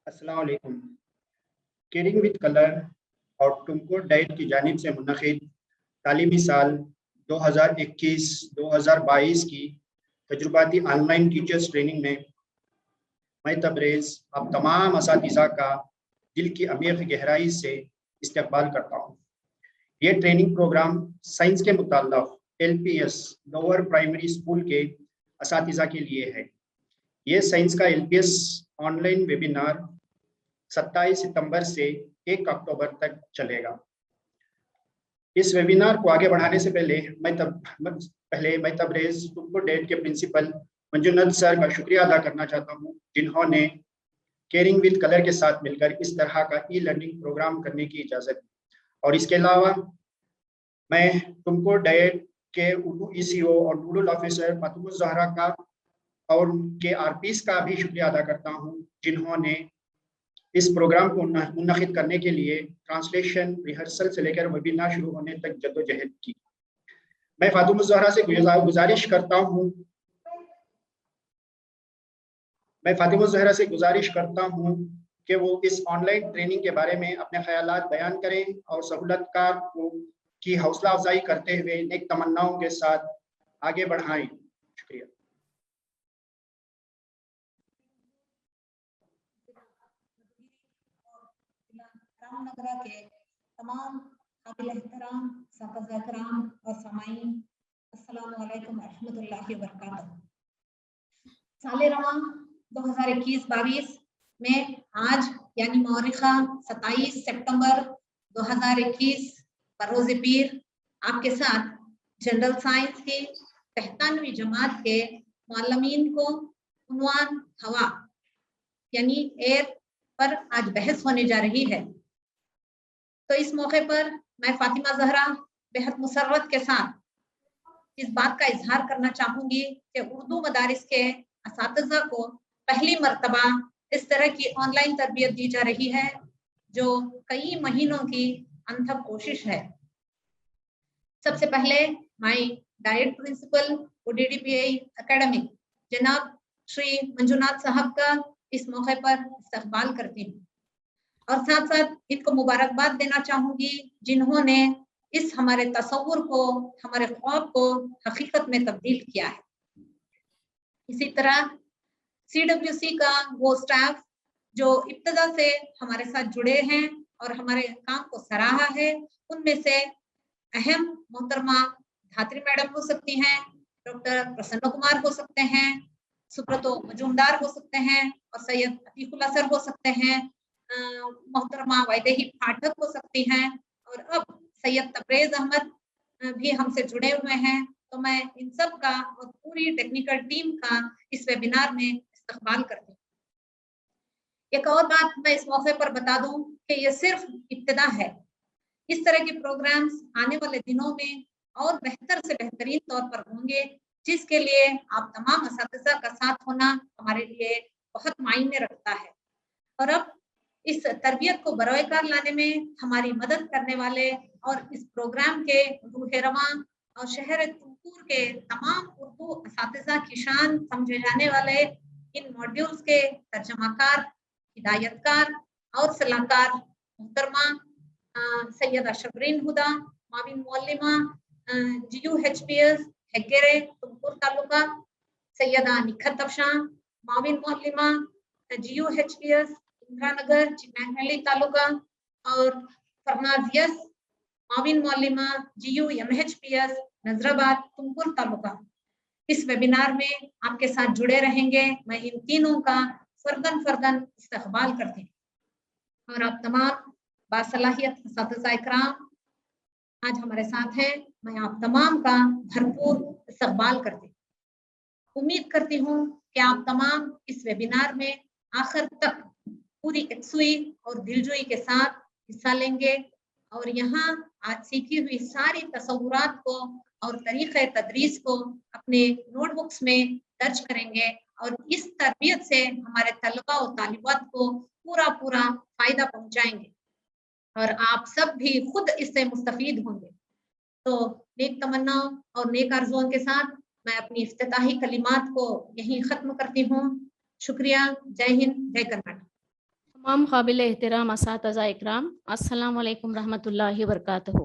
अस्सलाम वालेकुम। Caring with colour और तुमको डाइट की जानिब से मुनक़िद तालीमी साल 2021-2022 की तजुर्बाती ऑनलाइन टीचर्स ट्रेनिंग में मैं तबरेज़ आप तमाम असातिज़ा का दिल की अमीर गहराई से इस्तक़बाल करता हूँ। ये ट्रेनिंग प्रोग्राम साइंस के मुताल्लिक़ LPS लोअर प्राइमरी स्कूल के असातिज़ा के लिए है। ये साइंस का LPS ऑनलाइन वेबिनार 27 सितंबर से 1 अक्टूबर तक चलेगा। इस वेबिनार को आगे बढ़ाने से पहले मैं तबरेज़ तुमको डाइट के प्रिंसिपल मंजूनाथ सर का शुक्रिया अदा करना चाहता हूँ, जिन्होंने केयरिंग विद कलर के साथ मिलकर इस तरह का ई-लर्निंग प्रोग्राम करने की इजाज़त दी। और इसके अलावा मैं तुमको डाइट के उर्दू ECO और नोडल ऑफिसर फातिमा ज़हरा का और उनके RPs का भी शुक्रिया अदा करता हूँ, जिन्होंने इस प्रोग्राम को मुनक़िद करने के लिए ट्रांसलेशन, रिहर्सल से लेकर वेबिनार शुरू होने तक जद्दोजहद की। मैं फातिमा ज़हरा से गुजारिश करता हूँ कि वो इस ऑनलाइन ट्रेनिंग के बारे में अपने ख्यालात बयान करें और सहूलतकार को की हौसला अफजाई करते हुए नेक तमन्नाओं के साथ आगे बढ़ाएं। शुक्रिया। रामनगरा के तमाम काबिल एहतराम साथीज़ा किराम और सामाईन, अस्सलाम वालेकुम रहमतुल्लाहि व बरकातहू। साल रवां 2021-22 में आज यानी मौरिखा 27 सितंबर 2021 बरोज़ पीर आपके साथ जनरल साइंस की 93वीं जमात के मालमीन को उन्वान हवा यानी एयर पर आज बहस होने जा रही है। तो इस मौके पर मैं फातिमा ज़हरा बेहद मुसर्रत के साथ इस बात का इजहार करना चाहूंगी कि उर्दू मदारिस के असातिज़ा को पहली मर्तबा इस तरह की ऑनलाइन तरबियत दी जा रही है, जो कई महीनों की अनथक कोशिश है। सबसे पहले मैं डाइट प्रिंसिपल ODDPI एकेडमिक जनाब श्री मंजूनाथ साहब का इस मौके पर इस्तकबाल करती हूँ और साथ साथ इनको मुबारकबाद देना चाहूंगी, जिन्होंने इस हमारे तसव्वुर को, हमारे ख्वाब को हकीकत में तब्दील किया है। इसी तरह CWC का वो स्टाफ जो इब्तदा से हमारे साथ जुड़े हैं और हमारे काम को सराहा है, उनमें से अहम मोहतरमा धात्री मैडम हो सकती हैं, डॉक्टर प्रसन्न कुमार हो सकते हैं, सुब्रतो मजूमदार हो सकते हैं और सैयद अतीकुल्ला सर हो सकते हैं, मोहतरमा वैदेही पाठक हो सकती हैं और अब सैयद तबरेज अहमद भी हमसे जुड़े हुए हैं। तो मैं इन सब का और पूरी टेक्निकल टीम का इस वेबिनार में इस्तकबाल करती हूँ। एक और बात मैं इस मौके पर बता दूं कि ये सिर्फ इब्तिदा है। इस तरह के प्रोग्राम्स आने वाले दिनों में और बेहतर से बेहतरीन तौर पर होंगे, जिसके लिए आप तमाम असातिज़ा का साथ होना हमारे लिए बहुत मायने रखता है। और अब इस तरबियत को बरोएकार लाने में हमारी मदद करने वाले और इस प्रोग्राम के रूह रवां और शहर तुमकुर के तमाम उर्दू असातिज़ा की शान समझे जाने वाले इन मॉड्यूल्स के तर्जमाकार, हिदायतकार और सलाहकार मोहतरमा सैयदा शबरीन हुदा, माविन मौलिमा GUHPS हेगेरे तुमकुर तालुका, सैयदा निखत अफशां माविन मौलिमा GUHPS इंद्रानगर चिन्नाहली तालुका और फरनाज यस माविन मौलिमा GUMHPS नजराबाद तुमकुर तालुका इस वेबिनार में आपके साथ जुड़े रहेंगे। मैं इन तीनों का फर्दन इस्तकबाल करती हूँ और आप तमाम बासलाहियत असातिज़ा इकराम आज हमारे साथ हैं। मैं आप तमाम का भरपूर इस्तकबाल करती हूँ। उम्मीद करती हूँ कि आप तमाम इस वेबिनार में आखिर तक पूरी यकसुई और दिलजोई के साथ हिस्सा लेंगे और यहाँ आज सीखी हुई सारी तसव्वुरात को और तरीक़े तदरीस को अपने नोटबुक्स में दर्ज करेंगे और इस तरबियत से हमारे तलबा और तालिबात को पूरा फायदा पहुंचाएंगे और आप सब भी खुद इससे मुस्तफीद होंगे। तो नेक तमन्नाओं और नेक आरज़ुओं के साथ मैं अपनी इफ्तिताही कलिमात को यहीं ख़त्म करती हूँ। शुक्रिया। जय हिंद, जय कर्नाटक। तमाम काबिल एहतराम असातिज़ा इकराम, अस्सलाम वालेकुम रहमतुल्लाहि वबरकातुहू।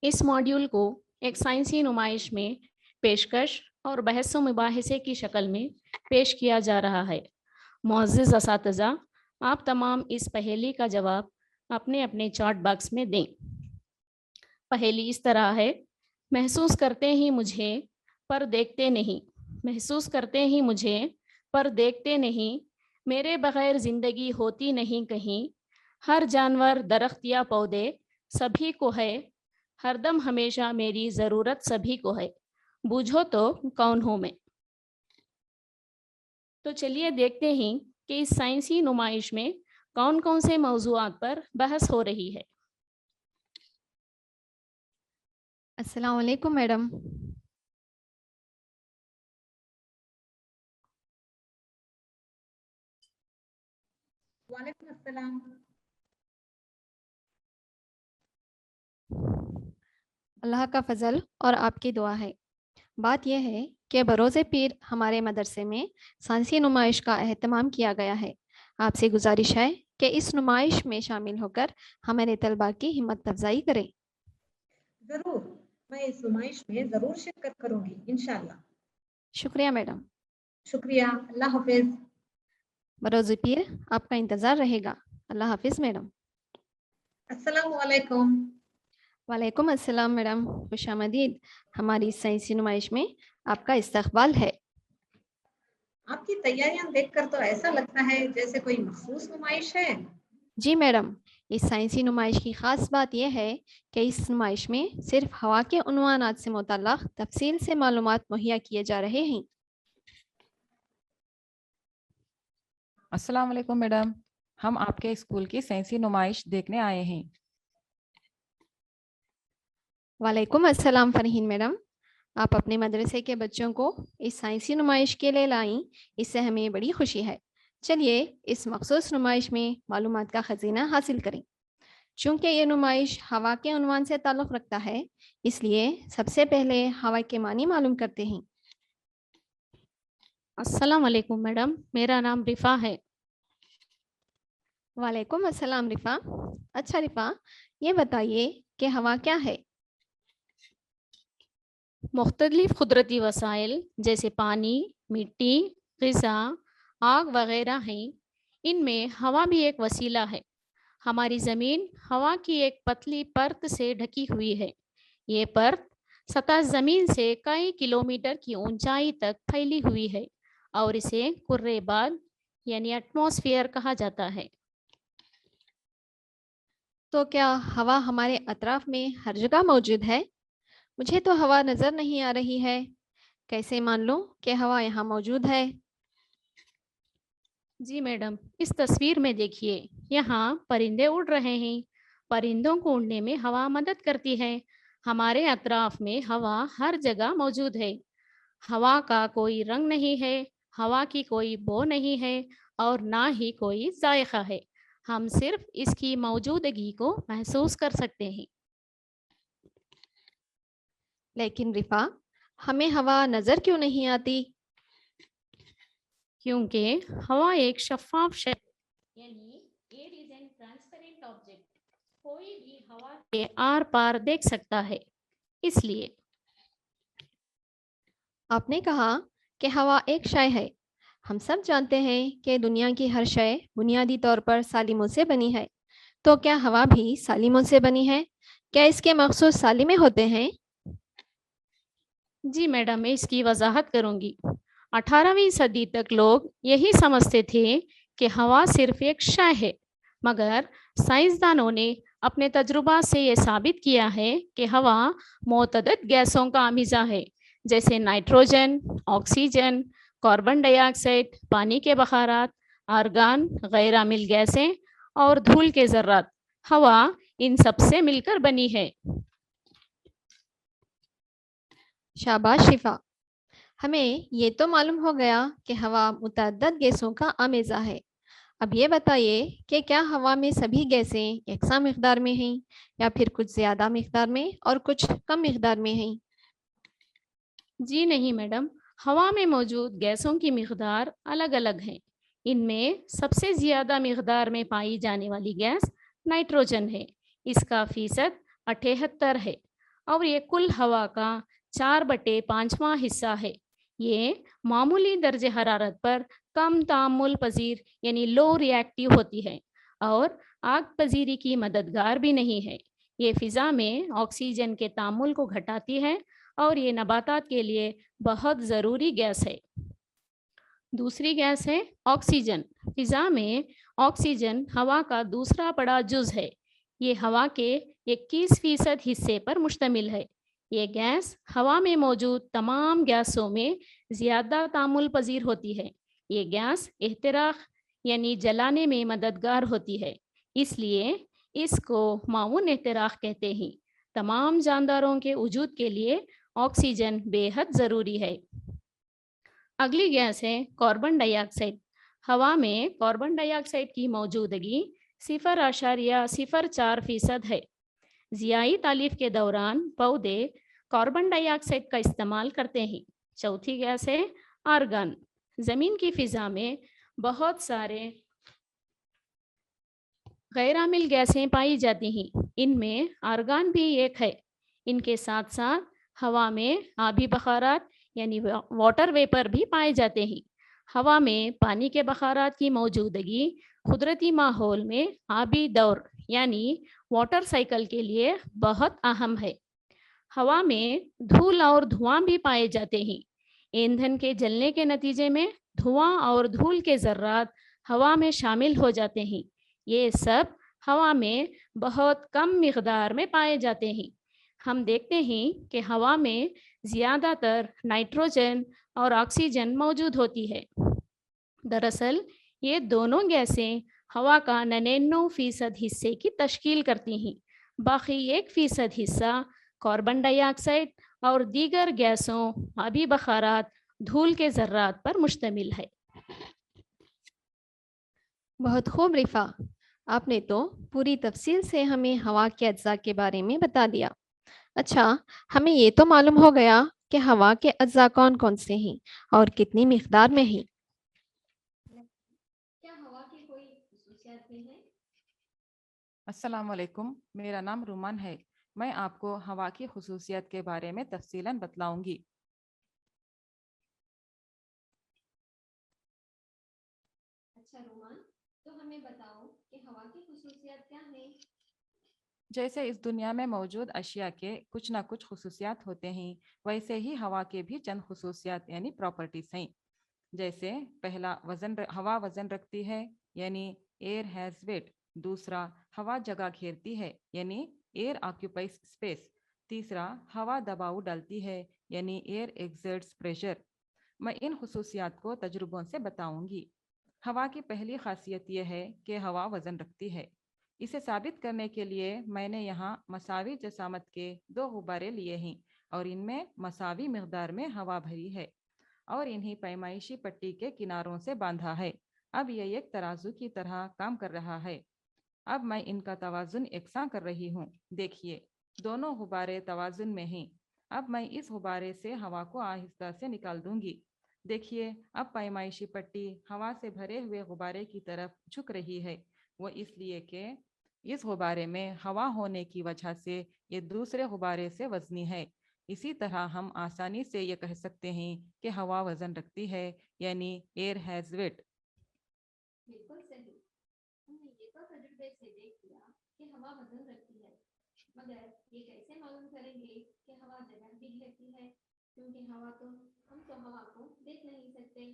इस मॉड्यूल को एक साइंसी नुमाइश में पेशकश और बहस व मुबाहिसे की शक्ल में पेश किया जा रहा है। मुअज़्ज़िज़ असातिज़ा, आप तमाम इस पहेली का जवाब अपने अपने चार्ट बॉक्स में दें। पहेली इस तरह है, महसूस करते ही मुझे पर देखते नहीं, महसूस करते ही मुझे पर देखते नहीं, मेरे बगैर ज़िंदगी होती नहीं कहीं, हर जानवर दरख्त या पौधे सभी को है, हरदम हमेशा मेरी ज़रूरत सभी को है, बूझो तो कौन हूँ मैं। तो चलिए देखते हैं कि इस साइंसी नुमाइश में कौन कौन से मौज़ूआत पर बहस हो रही है। अस्सलाम वालेकुम मैडम। वालेकुम अस्सलाम। अल्लाह का फजल और आपकी दुआ है। बात यह है कि बरोज़े पीर हमारे मदरसे में साइंसी नुमाइश का एहतमाम किया गया है। आपसे गुजारिश है कि इस नुमाइश में शामिल होकर हमारे तलबा की हिम्मत अफजाई करें। जरूर, मैं इस नुमाइश में जरूर शिरकत करूंगी इंशाल्लाह। शुक्रिया मैडम। शुक्रिया, अल्लाह हाफिज। बरोज़े पीर आपका इंतज़ार रहेगा। अल्लाह हाफिज़ मैडम। अस्सलाम वालेकुम। वालेकुम अस्सलाम मैडम, खुशामदीद। हमारी इस साइंसी नुमाइश में आपका इस्तकबाल है। आपकी तैयारियां देखकर तो ऐसा लगता है जैसे कोई मखसूस नुमाइश है। जी मैडम, इस साइंसी नुमाइश की ख़ास बात यह है कि इस नुमाइश में सिर्फ हवा के उन्वानात से मुतल्लक़ तफसील से मालूमात मुहैया किए जा रहे हैं। अस्सलाम वालेकुम मैडम, हम आपके स्कूल की साइंसी नुमाइश देखने आए हैं। वालेकुम अस्सलाम फ़रहीन मैडम, आप अपने मदरसे के बच्चों को इस साइंसी नुमाइश के लिए लाईं, इससे हमें बड़ी खुशी है। चलिए इस मखसूस नुमाइश में मालूमात का ख़ज़ीना हासिल करें। चूँकि ये नुमाइश हवा के उन्वान से ताल्लुक़ रखता है, इसलिए सबसे पहले हवा के मानी मालूम करते हैं। अस्सलाम वालेकुम मैडम, मेरा नाम रिफ़ा है। वालेकुम अस्सलाम रिफ़ा। अच्छा रिफ़ा, ये बताइए कि हवा क्या है? मुख्तलिफ कुदरती वसाइल जैसे पानी, मिट्टी, ग़िज़ा, आग वगैरह हैं। इनमें हवा भी एक वसीला है। हमारी ज़मीन हवा की एक पतली परत से ढकी हुई है। ये परत सतह ज़मीन से कई किलोमीटर की ऊंचाई तक फैली हुई है और इसे कुर्रे बाल यानी एटमॉस्फेयर कहा जाता है। तो क्या हवा हमारे अतराफ में हर जगह मौजूद है? मुझे तो हवा नज़र नहीं आ रही है। कैसे मान लूं कि हवा यहाँ मौजूद है? जी मैडम, इस तस्वीर में देखिए, यहाँ परिंदे उड़ रहे हैं। परिंदों को उड़ने में हवा मदद करती है। हमारे अतराफ में हवा हर जगह मौजूद है। हवा का कोई रंग नहीं है, हवा की कोई बो नहीं है और ना ही कोई जायका है। हम सिर्फ इसकी मौजूदगी को महसूस कर सकते हैं। लेकिन रिफ़ा, हमें हवा नज़र क्यों नहीं आती? क्योंकि हवा एक शफाफ शय यानी air is an transparent object, कोई भी हवा के आर पार देख सकता है, इसलिए। आपने कहा कि हवा एक शय है। हम सब जानते हैं कि दुनिया की हर शय बुनियादी तौर पर सालिमों से बनी है। तो क्या हवा भी सालिमों से बनी है? क्या इसके मखसूस सालिमें होते हैं? जी मैडम, मैं इसकी वजाहत करूंगी। 18वीं सदी तक लोग यही समझते थे कि हवा सिर्फ एक शय है, मगर साइंसदानों ने अपने तजुर्बा से ये साबित किया है कि हवा मुतअद्दिद गैसों का अमीज़ा है, जैसे नाइट्रोजन, ऑक्सीजन, कार्बन डाइऑक्साइड, पानी के बखारात, आर्गन, गैरामिल गैसें और धूल के ज़र्रात। हवा इन सब से मिलकर बनी है। शाबाश शिफा, हमें ये तो मालूम हो गया कि हवा मुतअद्दिद गैसों का अमीज़ा है। अब ये बताइए कि क्या हवा में सभी गैसें यकसा मिक़दार में हैं या फिर कुछ ज़्यादा मिक़दार में और कुछ कम मिक़दार में हैं? जी नहीं मैडम, हवा में मौजूद गैसों की मिक़दार अलग अलग हैं। ان میں سب سے زیادہ مقدار میں پائی جانے والی گیس نائٹروجن ہے، اس کا فیصد 78 ہے اور یہ کل ہوا کا 4/5واں حصہ ہے۔ یہ معمولی درجہ حرارت پر کم تعامل پذیر یعنی لو ریئیکٹیو ہوتی ہے اور آگ پذیری کی مددگار بھی نہیں ہے۔ یہ فضا میں آکسیجن کے تعامل کو گھٹاتی ہے اور یہ نباتات کے لیے بہت ضروری گیس ہے۔ دوسری گیس ہے آکسیجن۔ فضا میں آکسیجن ہوا کا دوسرا بڑا جز ہے۔ یہ ہوا کے 21% حصے پر مشتمل ہے۔ یہ گیس ہوا میں موجود تمام گیسوں میں زیادہ تعامل پذیر ہوتی ہے۔ یہ گیس احتراق یعنی جلانے میں مددگار ہوتی ہے، اس لیے اس کو معاون احتراق کہتے ہیں۔ تمام جانداروں کے وجود کے لیے آکسیجن بے حد ضروری ہے۔ اگلی گیس ہے کاربن ڈائی آکسائڈ۔ ہوا میں کاربن ڈائی آکسائڈ کی موجودگی 0.04% ہے۔ ضیائی تالیف کے دوران پودے کاربن ڈائی آکسائڈ کا استعمال کرتے ہیں۔ چوتھی گیس ہے آرگن۔ زمین کی فضا میں بہت سارے غیر عامل گیسیں پائی جاتی ہیں، ان میں آرگان بھی ایک ہے۔ ان کے ساتھ ساتھ ہوا میں آبی بخارات یعنی واٹر ویپر بھی پائے جاتے ہیں۔ ہوا میں پانی کے بخارات کی موجودگی قدرتی ماحول میں آبی دور یعنی واٹر سائیکل کے لیے بہت اہم ہے۔ ہوا میں دھول اور دھواں بھی پائے جاتے ہیں۔ ایندھن کے جلنے کے نتیجے میں دھواں اور دھول کے ذرات ہوا میں شامل ہو جاتے ہیں۔ یہ سب ہوا میں بہت کم مقدار میں پائے جاتے ہیں۔ ہم دیکھتے ہیں کہ ہوا میں زیادہ تر نائٹروجن اور آکسیجن موجود ہوتی ہے۔ دراصل یہ دونوں گیسیں ہوا کا 99% حصے کی تشکیل کرتی ہیں۔ باقی 1% حصہ کاربن ڈائی آکسائڈ اور دیگر گیسوں، آبی بخارات، دھول کے ذرات پر مشتمل ہے۔ بہت خوب رفا، آپ نے تو پوری تفصیل سے ہمیں ہوا کے اجزاء کے بارے میں بتا دیا۔ اچھا، ہمیں یہ تو معلوم ہو گیا کہ ہوا کے اجزاء کون کون سے ہیں اور کتنی مقدار میں ہیں۔ کیا ہوا کی کوئی خصوصیات بھی ہیں؟ السلام علیکم، میرا نام رومان ہے۔ میں آپ کو ہوا کی خصوصیات کے بارے میں تفصیلاً بتلاؤں گی۔ اچھا رومان، تو ہمیں بتاؤ کہ ہوا کی خصوصیات کیا ہیں؟ جیسے اس دنیا میں موجود اشیاء کے کچھ نہ کچھ خصوصیات ہوتے ہیں، ویسے ہی ہوا کے بھی چند خصوصیات یعنی پراپرٹیز ہیں۔ جیسے پہلا، ہوا وزن رکھتی ہے یعنی ایئر ہیز ویٹ۔ دوسرا، ہوا جگہ گھیرتی ہے یعنی ایئر آکیوپائز اسپیس۔ تیسرا، ہوا دباؤ ڈالتی ہے یعنی ایئر ایگزرٹس پریشر۔ میں ان خصوصیات کو تجربوں سے بتاؤں گی۔ ہوا کی پہلی خاصیت یہ ہے کہ ہوا وزن رکھتی ہے۔ اسے ثابت کرنے کے لیے میں نے یہاں مساوی جسامت کے 2 غبارے لیے ہیں اور ان میں مساوی مقدار میں ہوا بھری ہے اور انہیں پیمائشی پٹی کے کناروں سے باندھا ہے۔ اب یہ ایک ترازو کی طرح کام کر رہا ہے۔ اب میں ان کا توازن یکساں کر رہی ہوں۔ دیکھیے، دونوں غبارے توازن میں ہیں۔ اب میں اس غبارے سے ہوا کو آہستہ سے نکال دوں گی۔ دیکھیے، اب پیمائشی پٹی ہوا سے بھرے ہوئے غبارے کی طرف جھک رہی ہے۔ وہ اس لیے کہ اس غبارے میں ہوا ہونے کی وجہ سے یہ دوسرے غبارے سے وزنی ہے۔ اسی طرح ہم آسانی سے یہ کہہ سکتے ہیں کہ ہوا وزن رکھتی ہے یعنی ایئر ہیز ویٹ۔ بالکل صحیح، ہم نے یہ تو تجربے سے دیکھ لیا کہ ہوا وزن رکھتی ہے، مگر یہ کیسے معلوم کریں گے کہ ہوا جگہ بھی گھیرتی ہے؟ کیونکہ ہم تو ہوا کو دیکھ نہیں سکتے۔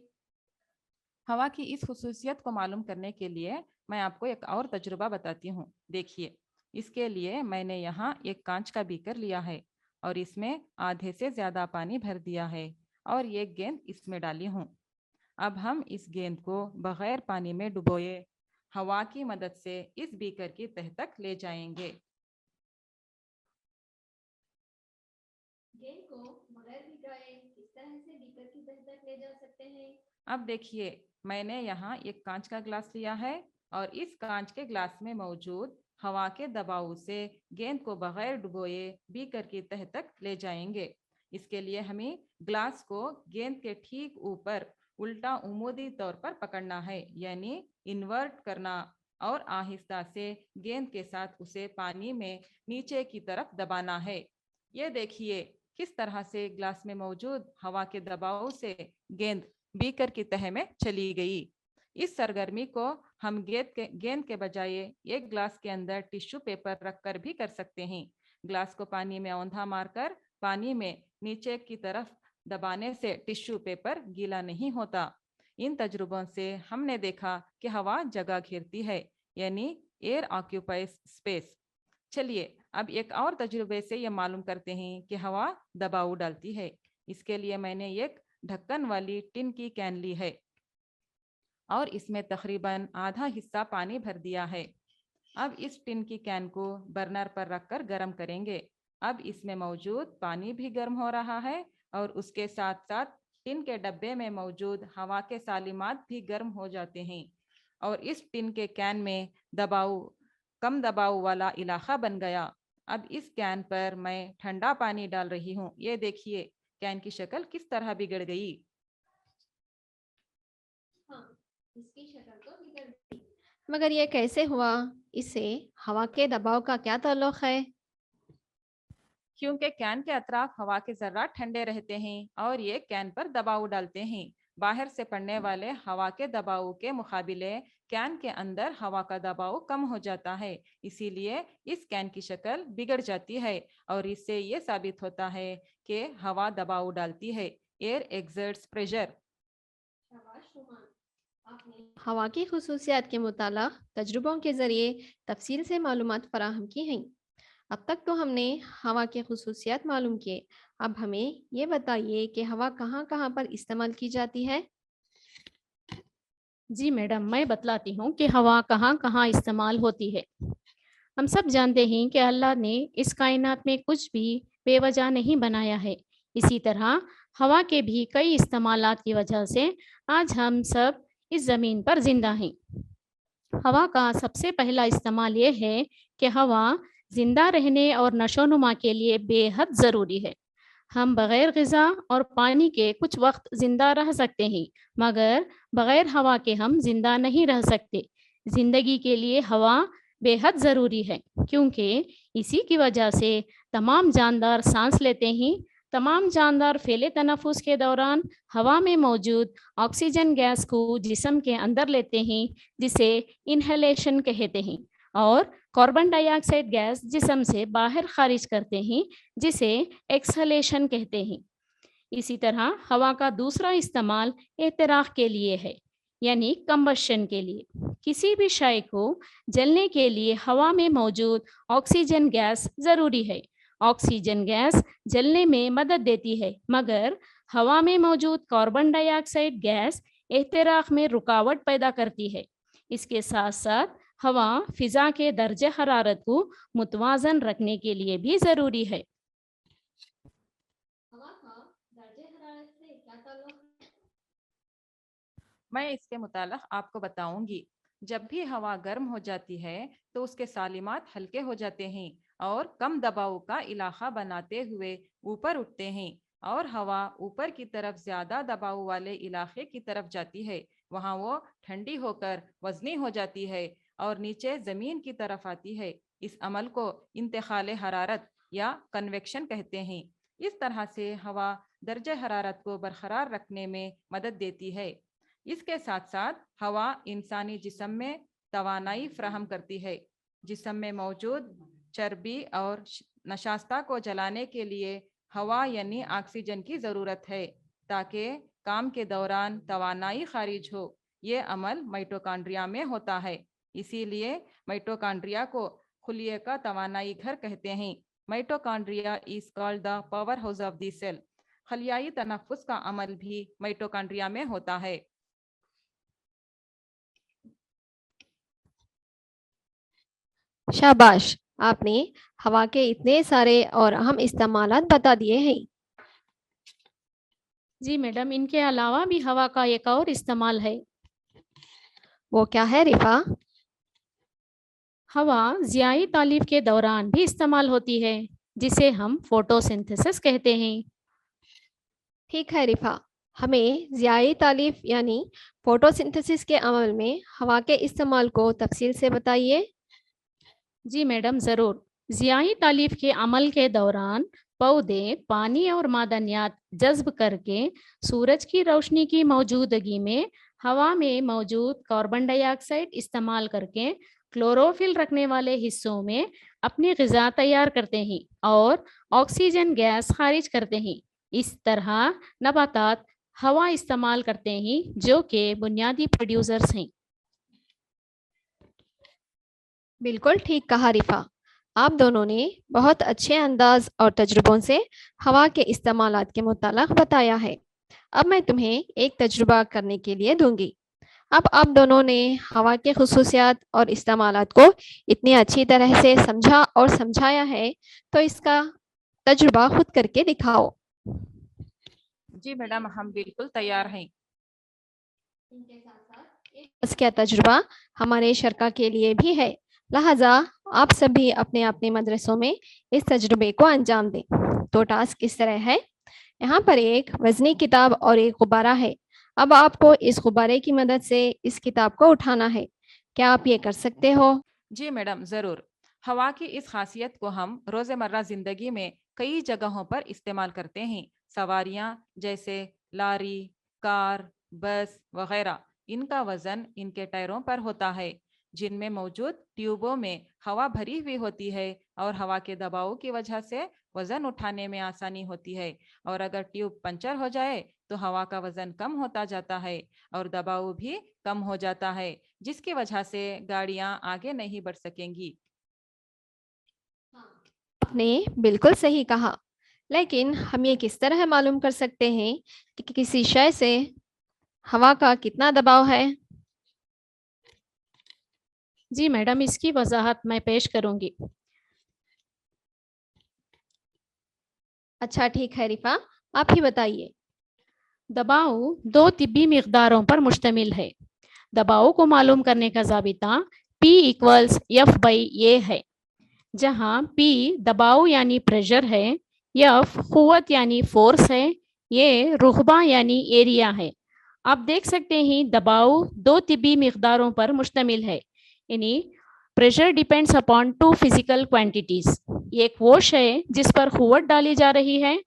ہوا کی اس خصوصیت کو معلوم کرنے کے لیے میں آپ کو ایک اور تجربہ بتاتی ہوں۔ دیکھیے، اس کے لیے میں نے یہاں ایک کانچ کا بیکر لیا ہے اور اس میں آدھے سے زیادہ پانی بھر دیا ہے اور یہ گیند اس میں ڈالی ہوں۔ اب ہم اس گیند کو بغیر پانی میں ڈبوئے ہوا کی مدد سے اس بیکر کی تہہ تک لے جائیں گے۔ گیند کو بغیر بھگائے کس طرح سے بیکر کی تہہ تک لے جا سکتے ہیں؟ اب دیکھیے، میں نے یہاں ایک کانچ کا گلاس لیا ہے اور اس کانچ کے گلاس میں موجود ہوا کے دباؤ سے گیند کو بغیر ڈبوئے بیکر کی تہہ تک لے جائیں گے۔ اس کے لیے ہمیں گلاس کو گیند کے ٹھیک اوپر उल्टा उमूदी तौर पर पकड़ना है, यानी इन्वर्ट करना और आहिस्ता से गेंद के साथ उसे पानी में नीचे की तरफ दबाना है। ये देखिए किस तरह से ग्लास में मौजूद हवा के दबाव से गेंद बीकर की तह में चली गई। इस सरगर्मी को हम गेंद के बजाय एक ग्लास के अंदर टिश्यू पेपर रखकर भी कर सकते हैं। ग्लास को पानी में औंधा मारकर पानी में नीचे की तरफ दबाने से टिश्यू पेपर गीला नहीं होता। इन तजुर्बों से हमने देखा कि हवा जगह घेरती है, यानी एयर ऑक्यूपाइज स्पेस। चलिए अब एक और तजुर्बे से ये मालूम करते हैं कि हवा दबाव डालती है। इसके लिए मैंने एक ढक्कन वाली टिन की कैन ली है और इसमें तकरीबन आधा हिस्सा पानी भर दिया है। अब इस टिन की कैन को बर्नर पर रखकर गर्म करेंगे। अब इसमें मौजूद पानी भी गर्म हो रहा है और उसके साथ साथ टिन के डब्बे में मौजूद हवा के सालिमात भी गर्म हो जाते हैं और इस टिन के कैन में कम दबाव वाला इलाका बन गया। अब इस कैन पर मैं ठंडा पानी डाल रही हूँ। ये देखिए कैन की शक्ल किस तरह बिगड़ गई। इसकी शक्ल तो बिगड़ गई, मगर ये कैसे हुआ? इससे हवा के दबाव का क्या ताल्लुक है? क्योंकि कैन के अतराफ हवा के जर्रात ठंडे रहते हैं और ये कैन पर दबाव डालते हैं। बाहर से पड़ने वाले हवा के दबाव के मुकाबले कैन के अंदर हवा का दबाव कम हो जाता है, इसीलिए इस कैन की शक्ल बिगड़ जाती है और इससे ये साबित होता है कि हवा दबाव डालती है। Air exerts pressure. आपने हवा की खुसूसियात के मुतालिक तजुर्बों के ज़रिए तफसील से मालूमात फराहम की हैं। अब तक तो हमने हवा के खुसूसियात मालूम किए, अब हमें ये बताइए कि हवा कहाँ कहाँ पर इस्तेमाल की जाती है। जी मैडम, मैं बतलाती हूँ कि हवा कहाँ कहाँ इस्तेमाल होती है। हम सब जानते हैं कि अल्लाह ने इस कायनात में कुछ भी बेवजह नहीं बनाया है। इसी तरह हवा के भी कई इस्तेमालात की वजह से आज हम सब इस ज़मीन पर जिंदा हैं। हवा का सबसे पहला इस्तेमाल ये है कि हवा जिंदा रहने और नशोनुमा के लिए बेहद ज़रूरी है। हम बग़ैर ग़िज़ा और पानी के कुछ वक्त ज़िंदा रह सकते हैं, मगर बग़ैर हवा के हम ज़िंदा नहीं रह सकते। ज़िंदगी के लिए हवा बेहद ज़रूरी है, क्योंकि इसी की वजह से तमाम जानदार सांस लेते हैं। तमाम जानदार फैले तनफ़ुस के दौरान हवा में मौजूद ऑक्सीजन गैस को जिस्म के अंदर लेते हैं, जिसे इन्हेलेशन कहते हैं, और कार्बन डाइऑक्साइड गैस जिस्म से बाहर खारिज करते हैं, जिसे एक्सहेलेशन कहते हैं। इसी तरह हवा का दूसरा इस्तेमाल एहतराक़ के लिए है, यानी कंबशन के लिए। किसी भी शय को जलने के लिए हवा में मौजूद ऑक्सीजन गैस ज़रूरी है। ऑक्सीजन गैस जलने में मदद देती है, मगर हवा में मौजूद कार्बन डाइऑक्साइड गैस एहतराक़ में रुकावट पैदा करती है। इसके साथ साथ हवा फिज़ा के दर्जे हरारत को मुतवाज़न रखने के लिए भी ज़रूरी है। हवा का दर्जे हरारत से क्या ताल्लुक है? मैं इसके मुतालिक आपको बताऊंगी। जब भी हवा गर्म हो जाती है तो उसके सालिमात हल्के हो जाते हैं और कम दबाव का इलाका बनाते हुए ऊपर उठते हैं और हवा ऊपर की तरफ ज्यादा दबाव वाले इलाके की तरफ जाती है। वहाँ वो ठंडी होकर वजनी हो जाती है और नीचे जमीन की तरफ आती है। इस अमल को इंतकाल हरारत या कन्वेक्शन कहते हैं। इस तरह से हवा दर्जे हरारत को बरकरार रखने में मदद देती है। इसके साथ साथ हवा इंसानी जिस्म में तवानाई फ्राहम करती है। जिस्म में मौजूद चर्बी और नशास्ता को जलाने के लिए हवा यानी ऑक्सीजन की ज़रूरत है, ताकि काम के दौरान तवानाई खारिज हो। ये अमल माइटोकॉन्ड्रिया में होता है, इसीलिए माइटोकॉन्ड्रिया को खुलिये का तवानाई घर कहते हैं। Mitochondria is called the power house of the cell. खलियाई तनफ्फुस का अमल भी माइटोकॉन्ड्रिया में होता है। शाबाश, आपने हवा के इतने सारे और अहम इस्तेमालात बता दिए हैं। जी मैडम, इनके अलावा भी हवा का एक और इस्तेमाल है। वो क्या है रिफा? हवा ज़ियाई तालीफ के दौरान भी इस्तेमाल होती है, जिसे हम फोटोसिंथेसिस कहते हैं। ठीक है रिफा, हमें ज़ियाई तालीफ यानी फोटोसिंथेसिस के अमल में हवा के इस्तेमाल को तफसील से बताइए। जी मैडम ज़रूर। ज़ियाई तालीफ के अमल के दौरान पौधे पानी और मादनियात जज्ब करके सूरज की रोशनी की मौजूदगी में हवा में मौजूद कार्बन डाइऑक्साइड इस्तेमाल करके क्लोरोफिल रखने वाले हिस्सों में अपनी ग़िज़ा तैयार करते हैं और ऑक्सीजन गैस खारिज करते हैं। इस तरह नबातात हवा इस्तेमाल करते हैं जो कि बुनियादी प्रोड्यूसर्स हैं। बिल्कुल ठीक कहा रिफा। आप दोनों ने बहुत अच्छे अंदाज और तजुर्बों से हवा के इस्तेमालात के मुतालिक बताया है। अब मैं तुम्हें एक तजुर्बा करने के लिए दूंगी। अब आप दोनों ने हवा के खुसूसियात और इस्तेमालात को इतनी अच्छी तरह से समझा और समझाया है, तो इसका तजुर्बा खुद करके दिखाओ। जी मैडम, हम बिल्कुल तैयार हैं। इसका तजुर्बा हमारे शरका के लिए भी है, लिहाजा आप सभी अपने अपने मदरसों में इस तजुर्बे को अंजाम दें। तो टास्क इस तरह है, यहाँ पर एक वजनी किताब और एक गुब्बारा है। अब आपको इस गुब्बारे की मदद से इस किताब को उठाना है। क्या आप ये कर सकते हो? जी मैडम ज़रूर। हवा की इस खासियत को हम रोज़मर्रा ज़िंदगी में कई जगहों पर इस्तेमाल करते हैं। सवारियाँ जैसे लारी, कार, बस वगैरह, इनका वज़न इनके टायरों पर होता है, जिनमें मौजूद ट्यूबों में हवा भरी हुई होती है और हवा के दबाव की वजह से वज़न उठाने में आसानी होती है। और अगर ट्यूब पंचर हो जाए तो हवा का वज़न कम होता जाता है और दबाव भी कम हो जाता है, जिसकी वजह से गाड़ियां आगे नहीं बढ़ सकेंगी। आपने बिल्कुल सही कहा, लेकिन हम ये किस तरह मालूम कर सकते हैं कि किसी शय से हवा का कितना दबाव है? जी मैडम, इसकी वजाहत मैं पेश करूंगी। अच्छा ठीक है रिफा, आप ही बताइए। दबाव दो तिब्बी मिक़दारों पर मुश्तमिल है। दबाव को मालूम करने का ज़ाबिता P = F/A है, जहाँ P दबाव यानी प्रेशर है, F क़ुव्वत यानी फोर्स है, ये रुग़बा यानी एरिया है। आप देख सकते हैं दबाव दो तिब्बी मिक़दारों पर मुश्तमिल है, यानी pressure depends upon two physical quantities. एक वो शय जिस पर क़ुव्वत डाली जा रही है,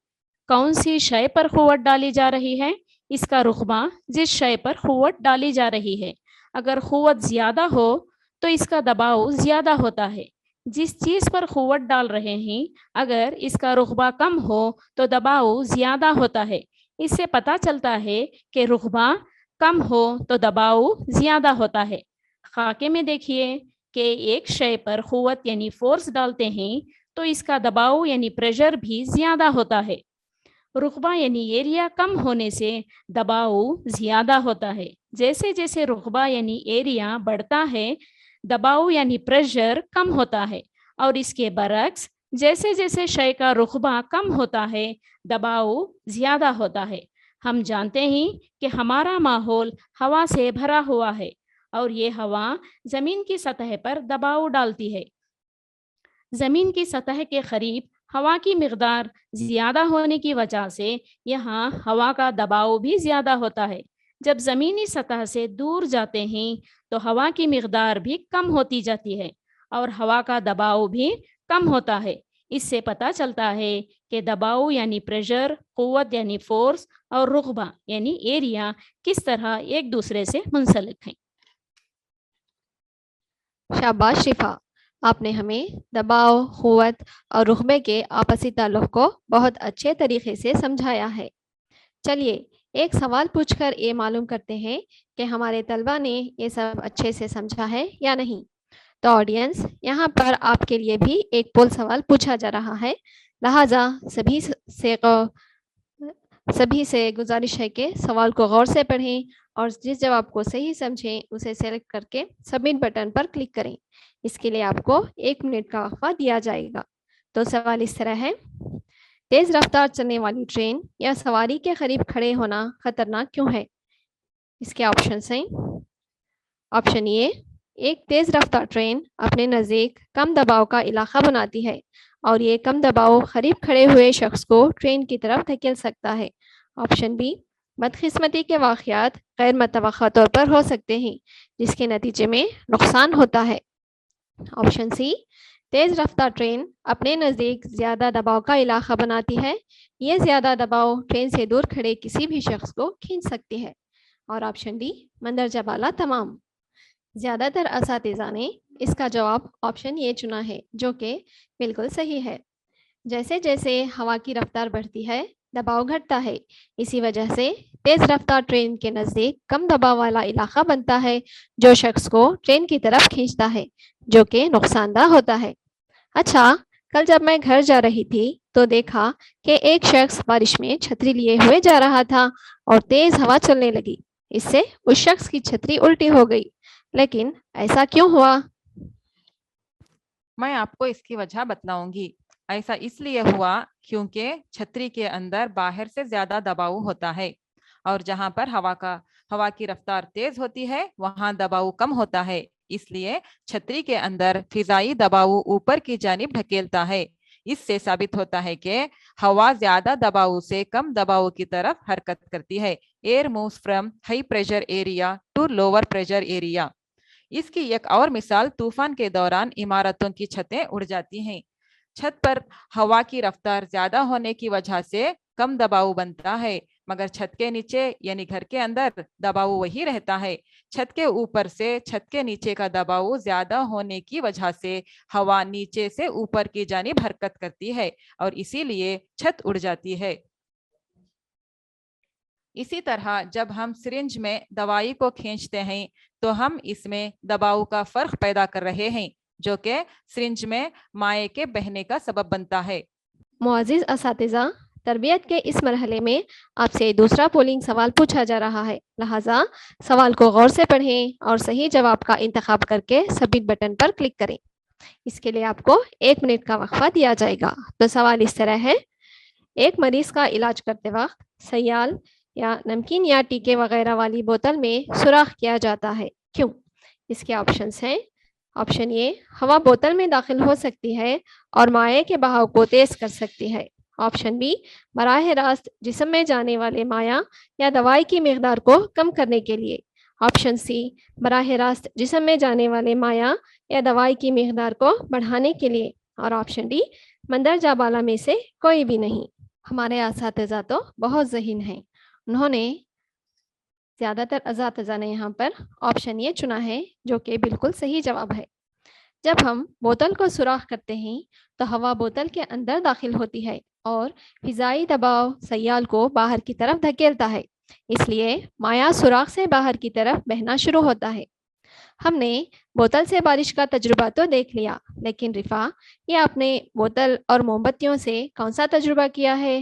कौन सी शय पर क़ुव्वत डाली जा रही है, इसका रुग़बा जिस शय पर क़ुव्वत डाली जा रही है। अगर क़ुव्वत ज़्यादा हो तो इसका दबाव ज़्यादा होता है। जिस चीज़ पर क़ुव्वत डाल रहे हैं, अगर इसका रुग़बा कम हो तो दबाव ज़्यादा होता है। इससे पता चलता है कि रुग़बा कम हो तो दबाव ज़्यादा होता है। खाके में देखिए कि एक शय पर क़ुव्वत यानी फोर्स डालते हैं तो इसका दबाव यानी प्रेशर भी ज़्यादा होता है। रुक़बा यानी एरिया कम होने से दबाव ज़्यादा होता है। जैसे जैसे रुक़बा यानी एरिया बढ़ता है, दबाव यानी प्रेशर कम होता है, और इसके बरक्स जैसे जैसे शय का रुक़बा कम होता है, दबाव ज़्यादा होता है। हम जानते हैं कि हमारा माहौल हवा से भरा हुआ है और ये हवा ज़मीन की सतह पर दबाव डालती है। ज़मीन की सतह के करीब हवा की मिक़दार ज़्यादा होने की वजह से यहाँ हवा का दबाव भी ज़्यादा होता है। जब ज़मीनी सतह से दूर जाते हैं तो हवा की मिक़दार भी कम होती जाती है और हवा का दबाव भी कम होता है। इससे पता चलता है कि दबाव यानी प्रेशर, क़ुव्वत यानी फोर्स और रुग़बा यानी एरिया किस तरह एक दूसरे से मुंसलिक हैं। शाबाश रिफा, आपने हमें दबाव, क़ुव्वत और रुग़बे के आपसी ताल्लुक़ को बहुत अच्छे तरीके से समझाया है। चलिए एक सवाल पूछकर ये मालूम करते हैं कि हमारे तलबा ने ये सब अच्छे से समझा है या नहीं। तो ऑडियंस, यहाँ पर आपके लिए भी एक पोल सवाल पूछा जा रहा है, लिहाजा सभी से गुजारिश है कि सवाल को गौर से पढ़ें और जिस जवाब को सही समझें उसे सेलेक्ट करके सबमिट बटन पर क्लिक करें। इसके लिए आपको 1 मिनट का वक्फा दिया जाएगा। तो सवाल इस तरह है, तेज़ रफ्तार चलने वाली ट्रेन या सवारी के करीब खड़े होना खतरनाक क्यों है? इसके ऑप्शन हैं। ऑप्शन ए, एक तेज़ रफ्तार ट्रेन अपने नज़दीक कम दबाव का इलाका बनाती है और ये कम दबाव करीब खड़े हुए शख्स को ट्रेन की तरफ धकेल सकता है। ऑप्शन बी, بدقسمتی کے واقعات غیر متوقع طور پر ہو سکتے ہیں جس کے نتیجے میں نقصان ہوتا ہے۔ آپشن سی، تیز رفتار ٹرین اپنے نزدیک زیادہ دباؤ کا علاقہ بناتی ہے۔ یہ زیادہ دباؤ ٹرین سے دور کھڑے کسی بھی شخص کو کھینچ سکتی ہے۔ اور آپشن ڈی، مندرجہ بالا تمام۔ زیادہ تر اساتذہ نے اس کا جواب آپشن یہ چنا ہے، جو کہ بالکل صحیح ہے۔ جیسے جیسے ہوا کی رفتار بڑھتی ہے دباؤ گھٹتا ہے، اسی وجہ سے تیز رفتار ٹرین کے نزدیک کم دباؤ والا علاقہ بنتا ہے جو شخص کو ٹرین کی طرف کھینچتا ہے، جو کہ نقصان دہ ہوتا ہے۔ اچھا، کل جب میں گھر جا رہی تھی تو دیکھا کہ ایک شخص بارش میں چھتری لیے ہوئے جا رہا تھا اور تیز ہوا چلنے لگی۔ اس سے اس شخص کی چھتری الٹی ہو گئی۔ لیکن ایسا کیوں ہوا؟ میں آپ کو اس کی وجہ بتلاؤں گی۔ ایسا اس لیے ہوا کیونکہ چھتری کے اندر باہر سے زیادہ دباؤ ہوتا ہے، اور جہاں پر ہوا کی رفتار تیز ہوتی ہے وہاں دباؤ کم ہوتا ہے، اس لیے چھتری کے اندر فضائی دباؤ اوپر کی جانب ڈھکیلتا ہے۔ اس سے ثابت ہوتا ہے کہ ہوا زیادہ دباؤ سے کم دباؤ کی طرف حرکت کرتی ہے۔ Air moves from high pressure area to lower pressure area. اس کی ایک اور مثال طوفان کے دوران عمارتوں کی چھتیں اڑ جاتی ہیں۔ چھت پر ہوا کی رفتار زیادہ ہونے کی وجہ سے کم دباؤ بنتا ہے، مگر چھت کے نیچے یعنی گھر کے اندر دباؤ وہی رہتا ہے۔ چھت کے اوپر سے چھت کے نیچے کا دباؤ زیادہ ہونے کی وجہ سے ہوا نیچے سے اوپر کی جانب حرکت کرتی ہے اور اسی لیے چھت اڑ جاتی ہے۔ اسی طرح جب ہم سرنج میں دوائی کو کھینچتے ہیں تو ہم اس میں دباؤ کا فرق پیدا کر رہے ہیں، جو کہ سرنج میں مائع کے بہنے کا سبب بنتا ہے۔ معزز اساتذہ، تربیت کے اس مرحلے میں آپ سے دوسرا پولنگ سوال پوچھا جا رہا ہے، لہٰذا سوال کو غور سے پڑھیں اور صحیح جواب کا انتخاب کر کے سبمٹ بٹن پر کلک کریں۔ اس کے لیے آپ کو 1 منٹ کا وقفہ دیا جائے گا۔ تو سوال اس طرح ہے، ایک مریض کا علاج کرتے وقت سیال یا نمکین یا ٹیکے وغیرہ والی بوتل میں سوراخ کیا جاتا ہے، کیوں؟ اس کے آپشنز ہیں۔ آپشن اے، ہوا بوتل میں داخل ہو سکتی ہے اور مائع کے بہاؤ کو تیز کر سکتی ہے۔ آپشن بی، براہ راست جسم میں جانے والے مائع یا دوائی کی مقدار کو کم کرنے کے لیے۔ آپشن سی، براہ راست جسم میں جانے والے مائع یا دوائی کی مقدار کو بڑھانے کے لیے۔ اور آپشن ڈی، مندرجہ بالا میں سے کوئی بھی نہیں۔ ہمارے اساتذہ تو بہت ذہین ہیں، انہوں نے زیادہ تر اساتذہ نے یہاں پر آپشن یہ چنا ہے، جو کہ بالکل صحیح جواب ہے۔ جب ہم بوتل کو سوراخ کرتے ہیں تو ہوا بوتل کے اندر داخل ہوتی ہے اور فضائی دباؤ سیال کو باہر کی طرف دھکیلتا ہے، اس لیے مائع سوراخ سے باہر کی طرف بہنا شروع ہوتا ہے۔ ہم نے بوتل سے بارش کا تجربہ تو دیکھ لیا، لیکن رفا، یہ آپ نے بوتل اور موم بتیوں سے کون سا تجربہ کیا ہے؟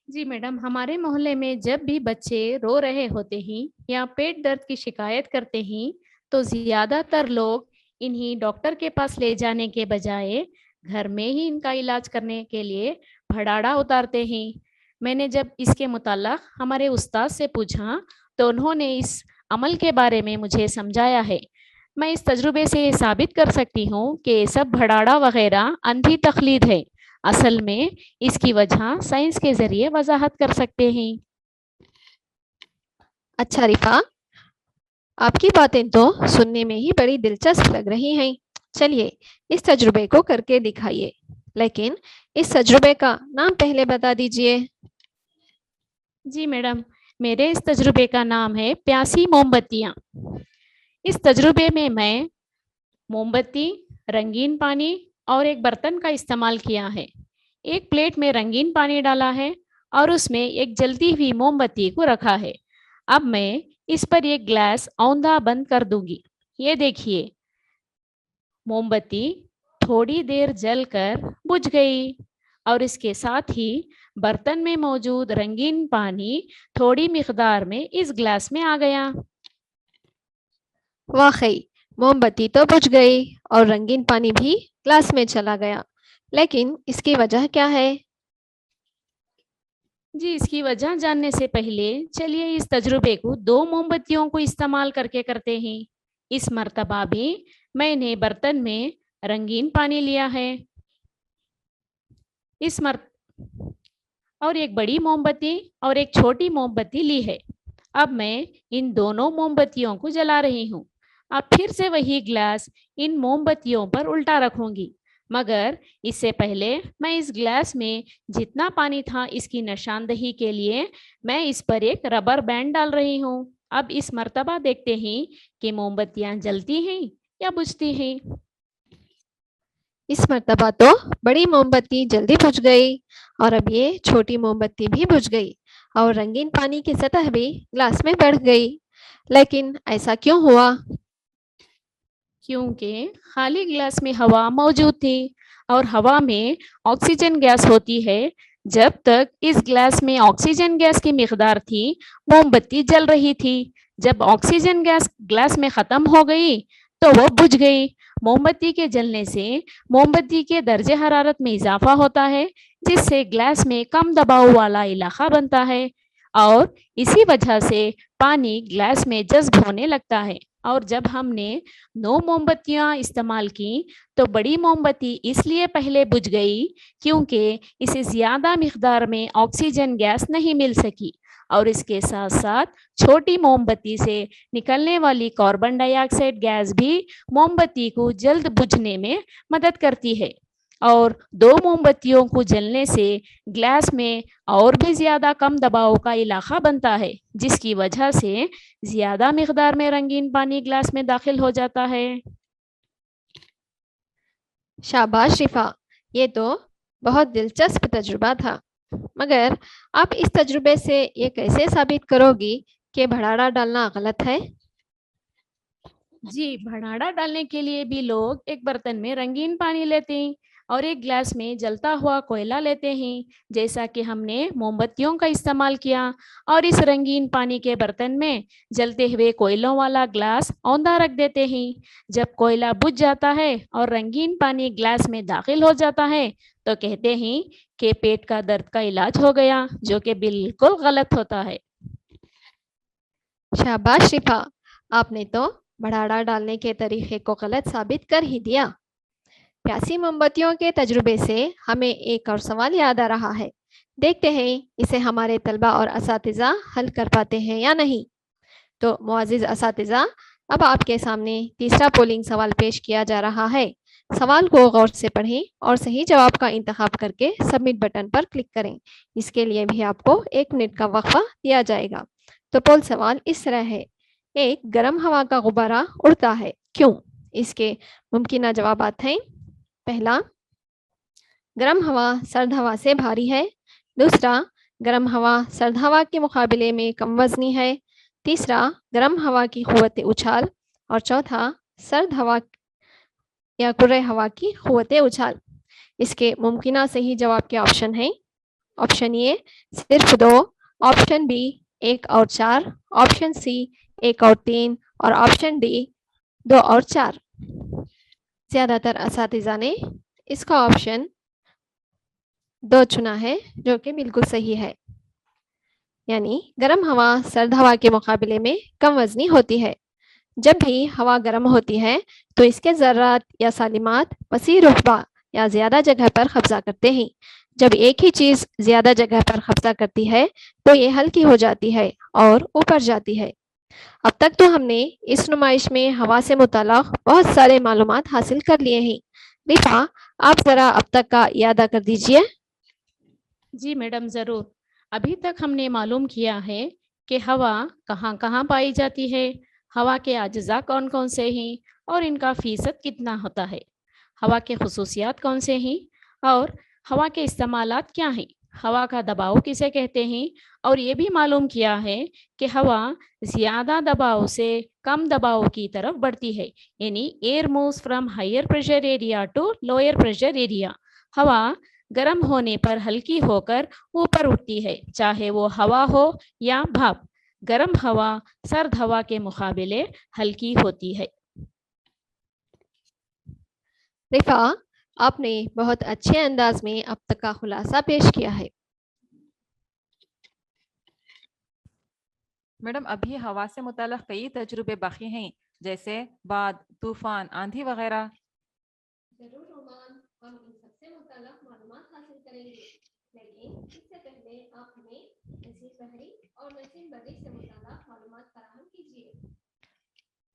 جی میڈم، ہمارے محلے میں جب بھی بچے رو رہے ہوتے ہیں یا پیٹ درد کی شکایت کرتے ہیں تو زیادہ تر لوگ انہیں ڈاکٹر کے پاس لے جانے کے بجائے گھر میں ہی ان کا علاج کرنے کے لیے بھڑاڑا اتارتے ہیں۔ میں نے جب اس کے متعلق ہمارے استاد سے پوچھا تو انہوں نے اس عمل کے بارے میں مجھے سمجھایا ہے۔ میں اس تجربے سے یہ ثابت کر سکتی ہوں کہ سب بھڑاڑا وغیرہ اندھی تقلید ہے۔ اصل میں اس کی وجہ سائنس کے ذریعے وضاحت کر سکتے ہیں۔ اچھا رفا، آپ کی باتیں تو سننے میں ہی بڑی دلچسپ لگ رہی ہیں۔ چلیے اس تجربے کو کر کے دکھائیے، لیکن اس تجربے کا نام پہلے بتا دیجئے۔ جی میڈم، میرے اس تجربے کا نام ہے پیاسی موم بتیاں۔ اس تجربے میں موم بتی، رنگین پانی اور ایک برتن کا استعمال کیا ہے۔ ایک پلیٹ میں رنگین پانی ڈالا ہے اور اس میں ایک جلتی ہوئی موم بتی کو رکھا ہے۔ اب میں اس پر ایک گلاس اوندا بند کر دوں گی۔ یہ دیکھیے، موم بتی تھوڑی دیر جل کر بجھ گئی اور اس کے ساتھ ہی برتن میں موجود رنگین پانی تھوڑی مقدار میں اس گلاس میں آ گیا۔ واقعی موم بتی تو بجھ گئی اور رنگین پانی بھی گلاس میں چلا گیا، لیکن اس کی وجہ کیا ہے؟ جی، اس کی وجہ جاننے سے پہلے چلیے اس تجربے کو 2 موم بتیوں کو استعمال کر کے کرتے ہیں۔ اس مرتبہ بھی میں نے برتن میں رنگین پانی لیا ہے۔ और एक बड़ी मोमबत्ती और एक छोटी मोमबत्ती ली है। अब मैं इन दोनों मोमबत्तियों को जला रही हूँ। अब फिर से वही ग्लास इन मोमबत्तियों पर उल्टा रखूंगी, मगर इससे पहले मैं इस ग्लास में जितना पानी था इसकी निशानदही के लिए मैं इस पर एक रबर बैंड डाल रही हूँ। अब इस मर्तबा देखते हैं कि मोमबत्तियां जलती हैं या बुझती हैं। इस मर्तबा तो बड़ी मोमबत्ती जल्दी बुझ गई और अब ये छोटी मोमबत्ती भी बुझ गई और रंगीन पानी की सतह भी ग्लास में बढ़ गई। लेकिन ऐसा क्यों हुआ? क्योंकि खाली ग्लास में हवा मौजूद थी और हवा में ऑक्सीजन गैस होती है। जब तक इस ग्लास में ऑक्सीजन गैस की मिकदार थी, मोमबत्ती जल रही थी। जब ऑक्सीजन गैस ग्लास में खत्म हो गई तो वो बुझ गई। मोमबत्ती के जलने से मोमबत्ती के दर्जे हरारत में इजाफा होता है, जिससे ग्लास में कम दबाव वाला इलाका बनता है और इसी वजह से पानी ग्लास में जज्ब होने लगता है। और जब हमने 9 मोमबत्तियां इस्तेमाल की तो बड़ी मोमबत्ती इसलिए पहले बुझ गई क्योंकि इसे ज्यादा मिकदार में ऑक्सीजन गैस नहीं मिल सकी और इसके साथ साथ छोटी मोमबत्ती से निकलने वाली कार्बन डाइऑक्साइड गैस भी मोमबत्ती को जल्द बुझने में मदद करती है और 2 मोमबत्तियों को जलने से ग्लास में और भी ज्यादा कम दबाव का इलाका बनता है, जिसकी वजह से ज्यादा मिकदार में रंगीन पानी ग्लास में दाखिल हो जाता है। शाबाश रिफा, ये तो बहुत दिलचस्प तजुर्बा था। मगर आप इस तजुर्बे से ये कैसे साबित करोगी कि भड़ाड़ा डालना गलत है? जी, भड़ाड़ा डालने के लिए भी लोग एक बर्तन में रंगीन पानी लेते हैं और एक ग्लास में जलता हुआ कोयला लेते हैं, जैसा कि हमने मोमबत्तियों का इस्तेमाल किया और इस रंगीन पानी के बर्तन में जलते हुए कोयलों वाला ग्लास औंधा रख देते हैं। जब कोयला बुझ जाता है और रंगीन पानी ग्लास में दाखिल हो जाता है तो कहते हैं कि पेट का दर्द का इलाज हो गया, जो कि बिल्कुल गलत होता है। शाबाश रिफा, आपने तो भड़ाड़ा डालने के तरीके को गलत साबित कर ही दिया। प्यासी मोमबत्तियों के तजुर्बे से हमें एक और सवाल याद आ रहा है। देखते हैं इसे हमारे तलबा और असातिज़ा हल कर पाते हैं या नहीं। तो मुअज़्ज़िज़ असातिज़ा, अब आपके सामने तीसरा पोलिंग सवाल पेश किया जा रहा है। सवाल को गौर से पढ़ें और सही जवाब का इंतखाब करके सबमिट बटन पर क्लिक करें। इसके लिए भी आपको 1 मिनट का वक्फा दिया जाएगा। तो पोल सवाल इस तरह है, एक गर्म हवा का गुब्बारा उड़ता है, क्यों? इसके मुमकिन जवाबात हैं। पहला, गर्म हवा सर्द हवा से भारी है। दूसरा, गर्म हवा सर्द हवा के मुकाबले में कम वजनी है। तीसरा, गर्म हवा की क़ुव्वत उछाल। और चौथा, सर्द हवा या कुर्रे हवा की क़ुव्वत उछाल। इसके मुमकिन सही जवाब के ऑप्शन हैं। ऑप्शन ए सिर्फ 2, ऑप्शन बी 1 और 4, ऑप्शन सी 1 और 3 और ऑप्शन डी 2 और 4। ज़्यादातर असातिज़ा ने इसका ऑप्शन 2 चुना है, जो कि बिल्कुल सही है। यानी गर्म हवा सर्द हवा के मुकाबले में कम वजनी होती है। जब भी हवा गर्म होती है तो इसके ज़र्रात या सालिमात वसी रुतबा या ज़्यादा जगह पर कब्जा करते हैं। जब एक ही चीज़ ज़्यादा जगह पर कब्जा करती है तो ये हल्की हो जाती है और ऊपर जाती है। अब तक तो हमने इस नुमाइश में हवा से मुताल्लिक़ बहुत सारे मालूमात हासिल कर लिए हैं। रिफा, आप ज़रा अब तक का यादा कर दीजिए। जी मैडम, ज़रूर। अभी तक हमने मालूम किया है कि हवा कहाँ कहाँ पाई जाती है, हवा के अज्जा कौन कौन से हैं और इनका फ़ीसद कितना होता है, हवा के खुसूसियात कौन से हैं और हवा के इस्तेमालात क्या हैं, हवा का दबाव किसे कहते हैं, और ये भी मालूम किया है कि हवा ज़्यादा दबाव से कम दबाव की तरफ बढ़ती है, यानी air moves from higher pressure area to lower pressure area. हवा गर्म होने पर हल्की होकर ऊपर उठती है, चाहे वो हवा हो या भाप। गर्म हवा सर्द हवा के मुकाबले हल्की होती है। रिफा, आपने बहुत अच्छे अंदाज में अब तक का खुलासा पेश किया है। मैडम, अभी हवा से मुताल्लिक़ कई तजुर्बे बाकी हैं, जैसे बाद, तूफान, आंधी वगैरह। जरूर रोमान, हम इन सबसे मुताल्लिक़ मालूमात हासिल करेंगे, लेकिन इससे पहले پہلے آپ ہمیں نسیم بحری اور نسیم بری سے متعلق معلومات فراہم کیجیے۔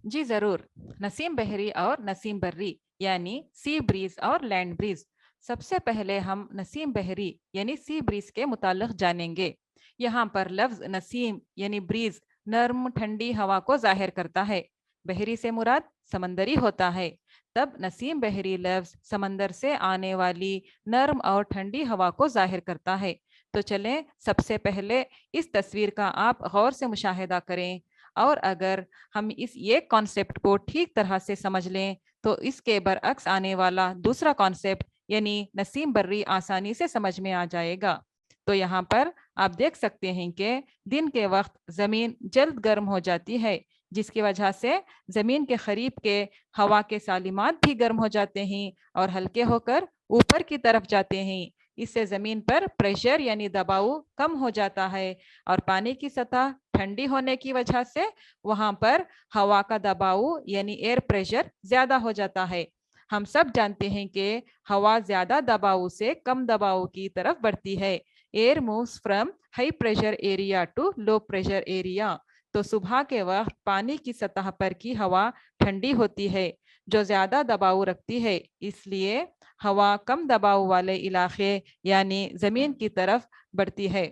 جی ضرور۔ نسیم بحری اور نسیم بری یعنی سی بریز اور لینڈ بریز۔ سب سے پہلے ہم نسیم بحری یعنی سی بریز کے متعلق جانیں گے۔ یہاں پر لفظ نسیم یعنی بریز نرم ٹھنڈی ہوا کو ظاہر کرتا ہے۔ بحری سے مراد سمندری ہوتا ہے، تب نسیم بحری لفظ سمندر سے آنے والی نرم اور ٹھنڈی ہوا کو ظاہر کرتا ہے۔ تو چلیں سب سے پہلے اس تصویر کا آپ غور سے مشاہدہ کریں، اور اگر ہم یہ کانسیپٹ کو ٹھیک طرح سے سمجھ لیں تو اس کے برعکس آنے والا دوسرا کانسیپٹ یعنی نسیم بری آسانی سے سمجھ میں آ جائے گا۔ تو یہاں پر آپ دیکھ سکتے ہیں کہ دن کے وقت زمین جلد گرم ہو جاتی ہے، جس کی وجہ سے زمین کے قریب کے ہوا کے سالمات بھی گرم ہو جاتے ہیں اور ہلکے ہو کر اوپر کی طرف جاتے ہیں۔ اس سے زمین پر پریشر یعنی دباؤ کم ہو جاتا ہے، اور پانی کی سطح ٹھنڈی ہونے کی وجہ سے وہاں پر ہوا کا دباؤ یعنی ایئر پریشر زیادہ ہو جاتا ہے۔ ہم سب جانتے ہیں کہ ہوا زیادہ دباؤ سے کم دباؤ کی طرف بڑھتی ہے۔ Air moves from high pressure area to low pressure area. تو صبح کے وقت پانی کی سطح پر کی ہوا ٹھنڈی ہوتی ہے جو زیادہ دباؤ رکھتی ہے، اس لیے ہوا کم دباؤ والے علاقے یعنی زمین کی طرف بڑھتی ہے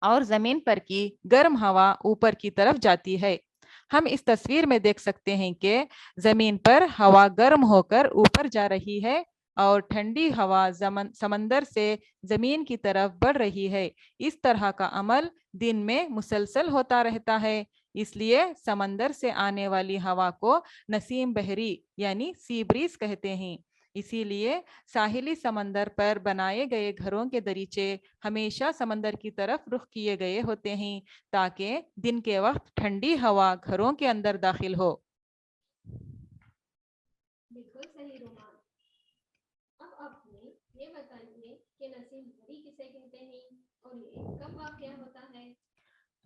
اور زمین پر کی گرم ہوا اوپر کی طرف جاتی ہے۔ ہم اس تصویر میں دیکھ سکتے ہیں کہ زمین پر ہوا گرم ہو کر اوپر جا رہی ہے اور ٹھنڈی ہوا سمندر سے زمین کی طرف بڑھ رہی ہے۔ اس طرح کا عمل دن میں مسلسل ہوتا رہتا ہے، اس لیے سمندر سے آنے والی ہوا کو نسیم بحری یعنی سی بریز کہتے ہیں۔ اسی لیے ساحلی سمندر پر بنائے گئے گھروں کے دریچے ہمیشہ سمندر کی طرف رخ کیے گئے ہوتے ہیں تاکہ دن کے وقت ٹھنڈی ہوا گھروں کے اندر داخل ہو۔ بالکل صحیح رومان۔ اب آپ ہمیں یہ بتائیے کہ نسیم بری کسے کہتے ہیں اور یہ کب واقع ہوتا ہے؟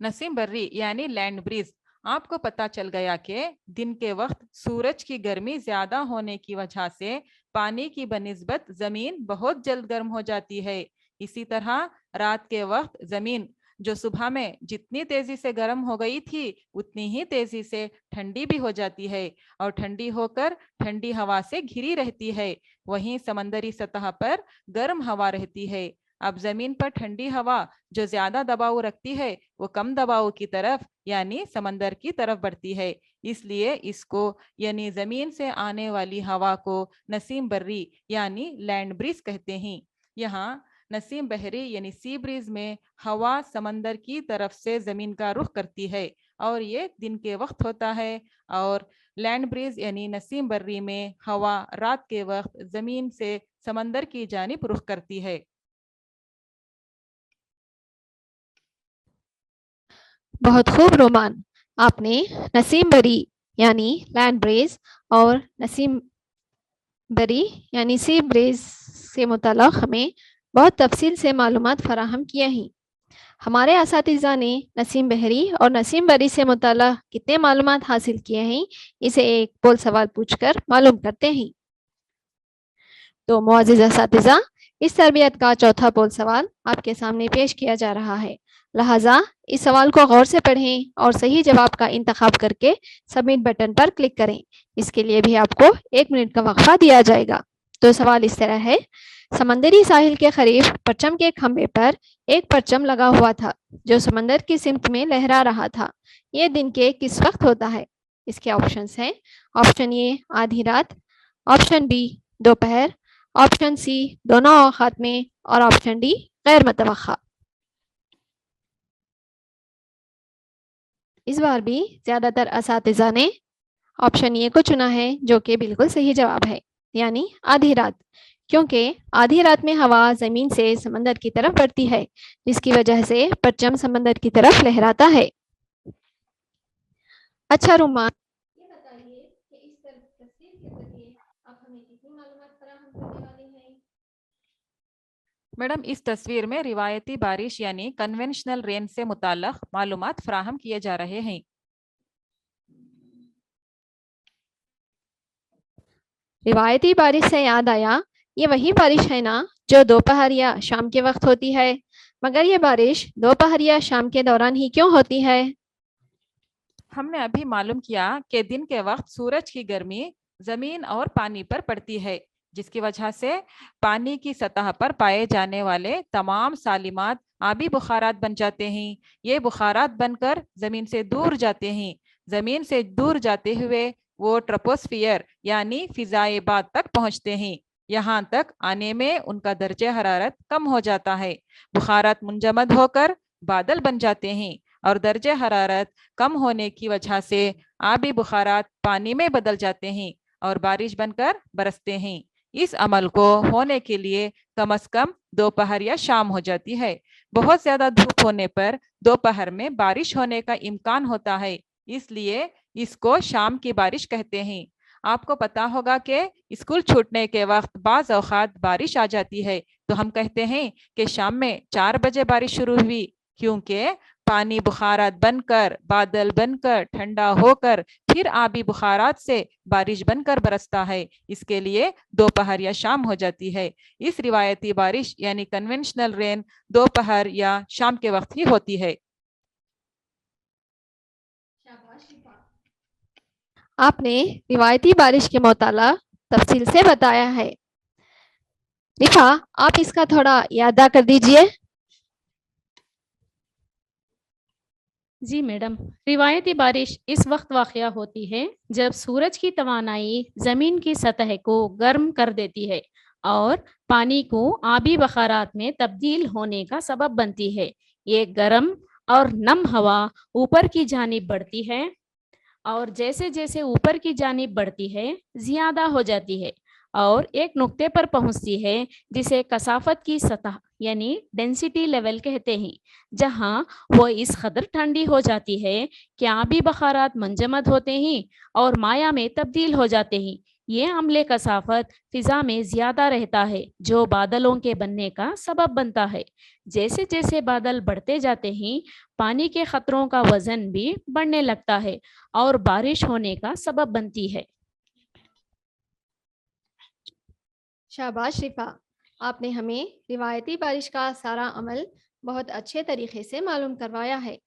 نسیم بری یعنی لینڈ بریز۔ آپ کو پتا چل گیا کہ دن کے وقت سورج کی گرمی زیادہ ہونے کی وجہ سے پانی کی بنسبت زمین بہت جلد گرم ہو جاتی ہے۔ اسی طرح رات کے وقت زمین جو صبح میں جتنی تیزی سے گرم ہو گئی تھی اتنی ہی تیزی سے ٹھنڈی بھی ہو جاتی ہے اور ٹھنڈی ہو کر ٹھنڈی ہوا سے گھری رہتی ہے۔ وہیں سمندری سطح پر گرم ہوا رہتی ہے۔ اب زمین پر ٹھنڈی ہوا جو زیادہ دباؤ رکھتی ہے وہ کم دباؤ کی طرف یعنی سمندر کی طرف بڑھتی ہے، اس لیے اس کو یعنی زمین سے آنے والی ہوا کو نسیم بری یعنی لینڈ بریز کہتے ہیں۔ یہاں نسیم بحری یعنی سی بریز میں ہوا سمندر کی طرف سے زمین کا رخ کرتی ہے اور یہ دن کے وقت ہوتا ہے، اور لینڈ بریز یعنی نسیم بری میں ہوا رات کے وقت زمین سے سمندر کی جانب رخ کرتی ہے۔ بہت خوب رومان، آپ نے نسیم بری یعنی لینڈ بریز اور نسیم بری یعنی سی بریز سے متعلق ہمیں بہت تفصیل سے معلومات فراہم کیے ہیں۔ ہمارے اساتذہ نے نسیم بحری اور نسیم بری سے متعلق کتنے معلومات حاصل کیے ہیں اسے ایک بول سوال پوچھ کر معلوم کرتے ہیں۔ تو معزز اساتذہ، اس تربیت کا چوتھا بول سوال آپ کے سامنے پیش کیا جا رہا ہے، لہٰذا اس سوال کو غور سے پڑھیں اور صحیح جواب کا انتخاب کر کے سبمٹ بٹن پر کلک کریں۔ اس کے لیے بھی آپ کو 1 منٹ کا وقفہ دیا جائے گا۔ تو سوال اس طرح ہے، سمندری ساحل کے قریب پرچم کے کھمبے پر ایک پرچم لگا ہوا تھا جو سمندر کی سمت میں لہرا رہا تھا، یہ دن کے کس وقت ہوتا ہے؟ اس کے آپشنز ہیں، آپشن اے آدھی رات، آپشن بی دوپہر، آپشن سی دونوں اوقات میں، اور آپشن ڈی غیر متوقع۔ اس بار بھی زیادہ تر اساتذہ نے آپشن اے کو چنا ہے جو کہ بالکل صحیح جواب ہے، یعنی آدھی رات، کیونکہ آدھی رات میں ہوا زمین سے سمندر کی طرف بڑھتی ہے جس کی وجہ سے پرچم سمندر کی طرف لہراتا ہے۔ اچھا رومان، یہ بتائیے کہ اس تصویر کے ذریعے آپ ہمیں کتنی معلومات فراہم کرنے والے ہیں؟ میڈم، اس تصویر میں روایتی بارش یعنی کنونشنل رین سے متعلق معلومات فراہم کیے جا رہے ہیں۔ روایتی بارش سے یاد آیا، یہ وہی بارش ہے نا جو دوپہر یا شام کے وقت ہوتی ہے؟ मगर ये बारिश दोपहर या शाम के दौरान ही क्यों होती है? हमने अभी मालूम किया कि दिन के वक्त सूरज की गर्मी जमीन और पानी पर पड़ती है, जिसकी वजह से पानी की सतह पर पाए जाने वाले तमाम सालिमात आबी बुखारात बन जाते हैं। ये बुखारात बनकर जमीन से दूर जाते हैं। जमीन से दूर जाते हुए वो ट्रोपोस्फियर यानी फिजाए बाद तक पहुंचते हैं। यहाँ तक आने में उनका दर्जे हरारत कम हो जाता है। बुखारात मुंजमद होकर बादल बन जाते हैं और दर्जे हरारत कम होने की वजह से आबी बुखारात पानी में बदल जाते हैं और बारिश बनकर बरसते हैं। इस अमल को होने के लिए कम से कम दोपहर या शाम हो जाती है। बहुत ज्यादा धूप होने पर दोपहर में बारिश होने का इम्कान होता है, इसलिए इसको शाम की बारिश कहते हैं। आपको पता होगा कि स्कूल छूटने के वक्त बाज औक़ात बारिश आ जाती है, तो हम कहते हैं कि शाम में 4 बजे बारिश शुरू हुई, क्योंकि पानी बुखारात बनकर बादल बनकर ठंडा होकर फिर आबी बुखारात से बारिश बनकर बरसता है। इसके लिए दोपहर या शाम हो जाती है। इस रिवायती बारिश यानी कन्वेंशनल रेन दोपहर या शाम के वक्त ही होती है। आपने रिवायती बारिश के मुताला तफसील से बताया है। रिफा, आप इसका थोड़ा यादा कर दीजिए। जी मैडम, रिवायती बारिश इस वक्त वाक़या होती है जब सूरज की तवानाई ज़मीन की सतह को गर्म कर देती है और पानी को आबी बखारात में तब्दील होने का सबब बनती है। ये गर्म और नम हवा ऊपर की जानिब बढ़ती है और जैसे जैसे ऊपर की जानिब बढ़ती है ज़्यादा हो जाती है और एक नुक्ते पर पहुंचती है जिसे कसाफत की सतह यानी डेंसिटी लेवल कहते हैं, जहां वो इस कदर ठंडी हो जाती है कि आबी बखारात मंजमद होते हैं और माया में तब्दील हो जाते हैं। ये अम्ले कसाफत फिजा में ज़्यादा रहता है जो बादलों के बनने का सबब बनता है। जैसे जैसे बादल बढ़ते जाते हैं पानी के खतरों का वजन भी बढ़ने लगता है और बारिश होने का सबब बनती है। शाबाश रिफा, आपने हमें रिवायती बारिश का सारा अमल बहुत अच्छे तरीके से मालूम करवाया है।